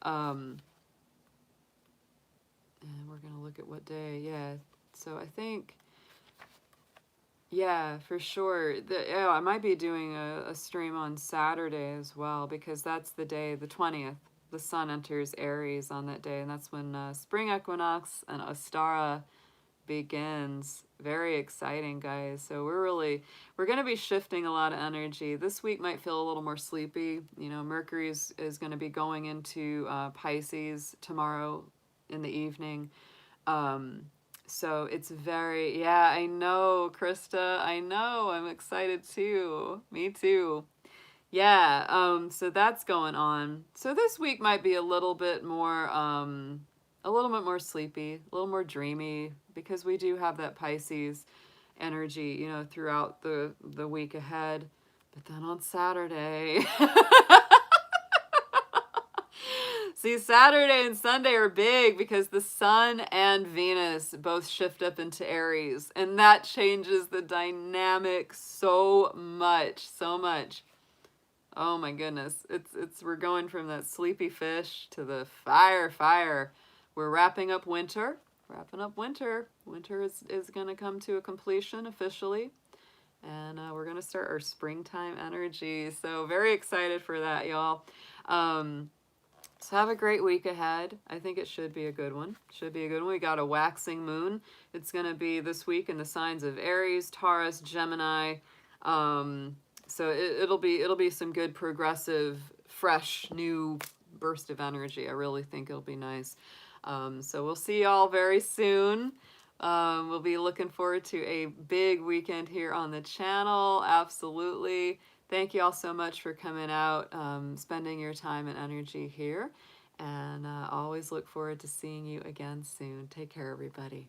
And we're gonna look at what day. Yeah. So I think. Yeah, for sure. I might be doing a stream on Saturday as well, because that's the day, the 20th. The sun enters Aries on that day, and that's when spring equinox and Ostara begins. Very exciting, guys. So we're going to be shifting a lot of energy. This week might feel a little more sleepy. You know, Mercury is going to be going into Pisces tomorrow in the evening. So it's very, yeah, I know, Krista, I know, I'm excited too. Me too. Yeah, so that's going on. So this week might be a little bit more sleepy, a little more dreamy, because we do have that Pisces energy, you know, throughout the week ahead. But then on Saturday, see, Saturday and Sunday are big because the Sun and Venus both shift up into Aries, and that changes the dynamic so much, so much. Oh my goodness. We're going from that sleepy fish to the fire. We're wrapping up winter. Wrapping up winter. Winter is going to come to a completion officially. And we're going to start our springtime energy. So very excited for that, y'all. So have a great week ahead. I think it should be a good one. Should be a good one. We got a waxing moon. It's going to be this week in the signs of Aries, Taurus, Gemini. So it'll be some good progressive, fresh, new burst of energy. I really think it'll be nice. So we'll see y'all very soon. We'll be looking forward to a big weekend here on the channel. Absolutely. Thank you all so much for coming out, spending your time and energy here. And always look forward to seeing you again soon. Take care, everybody.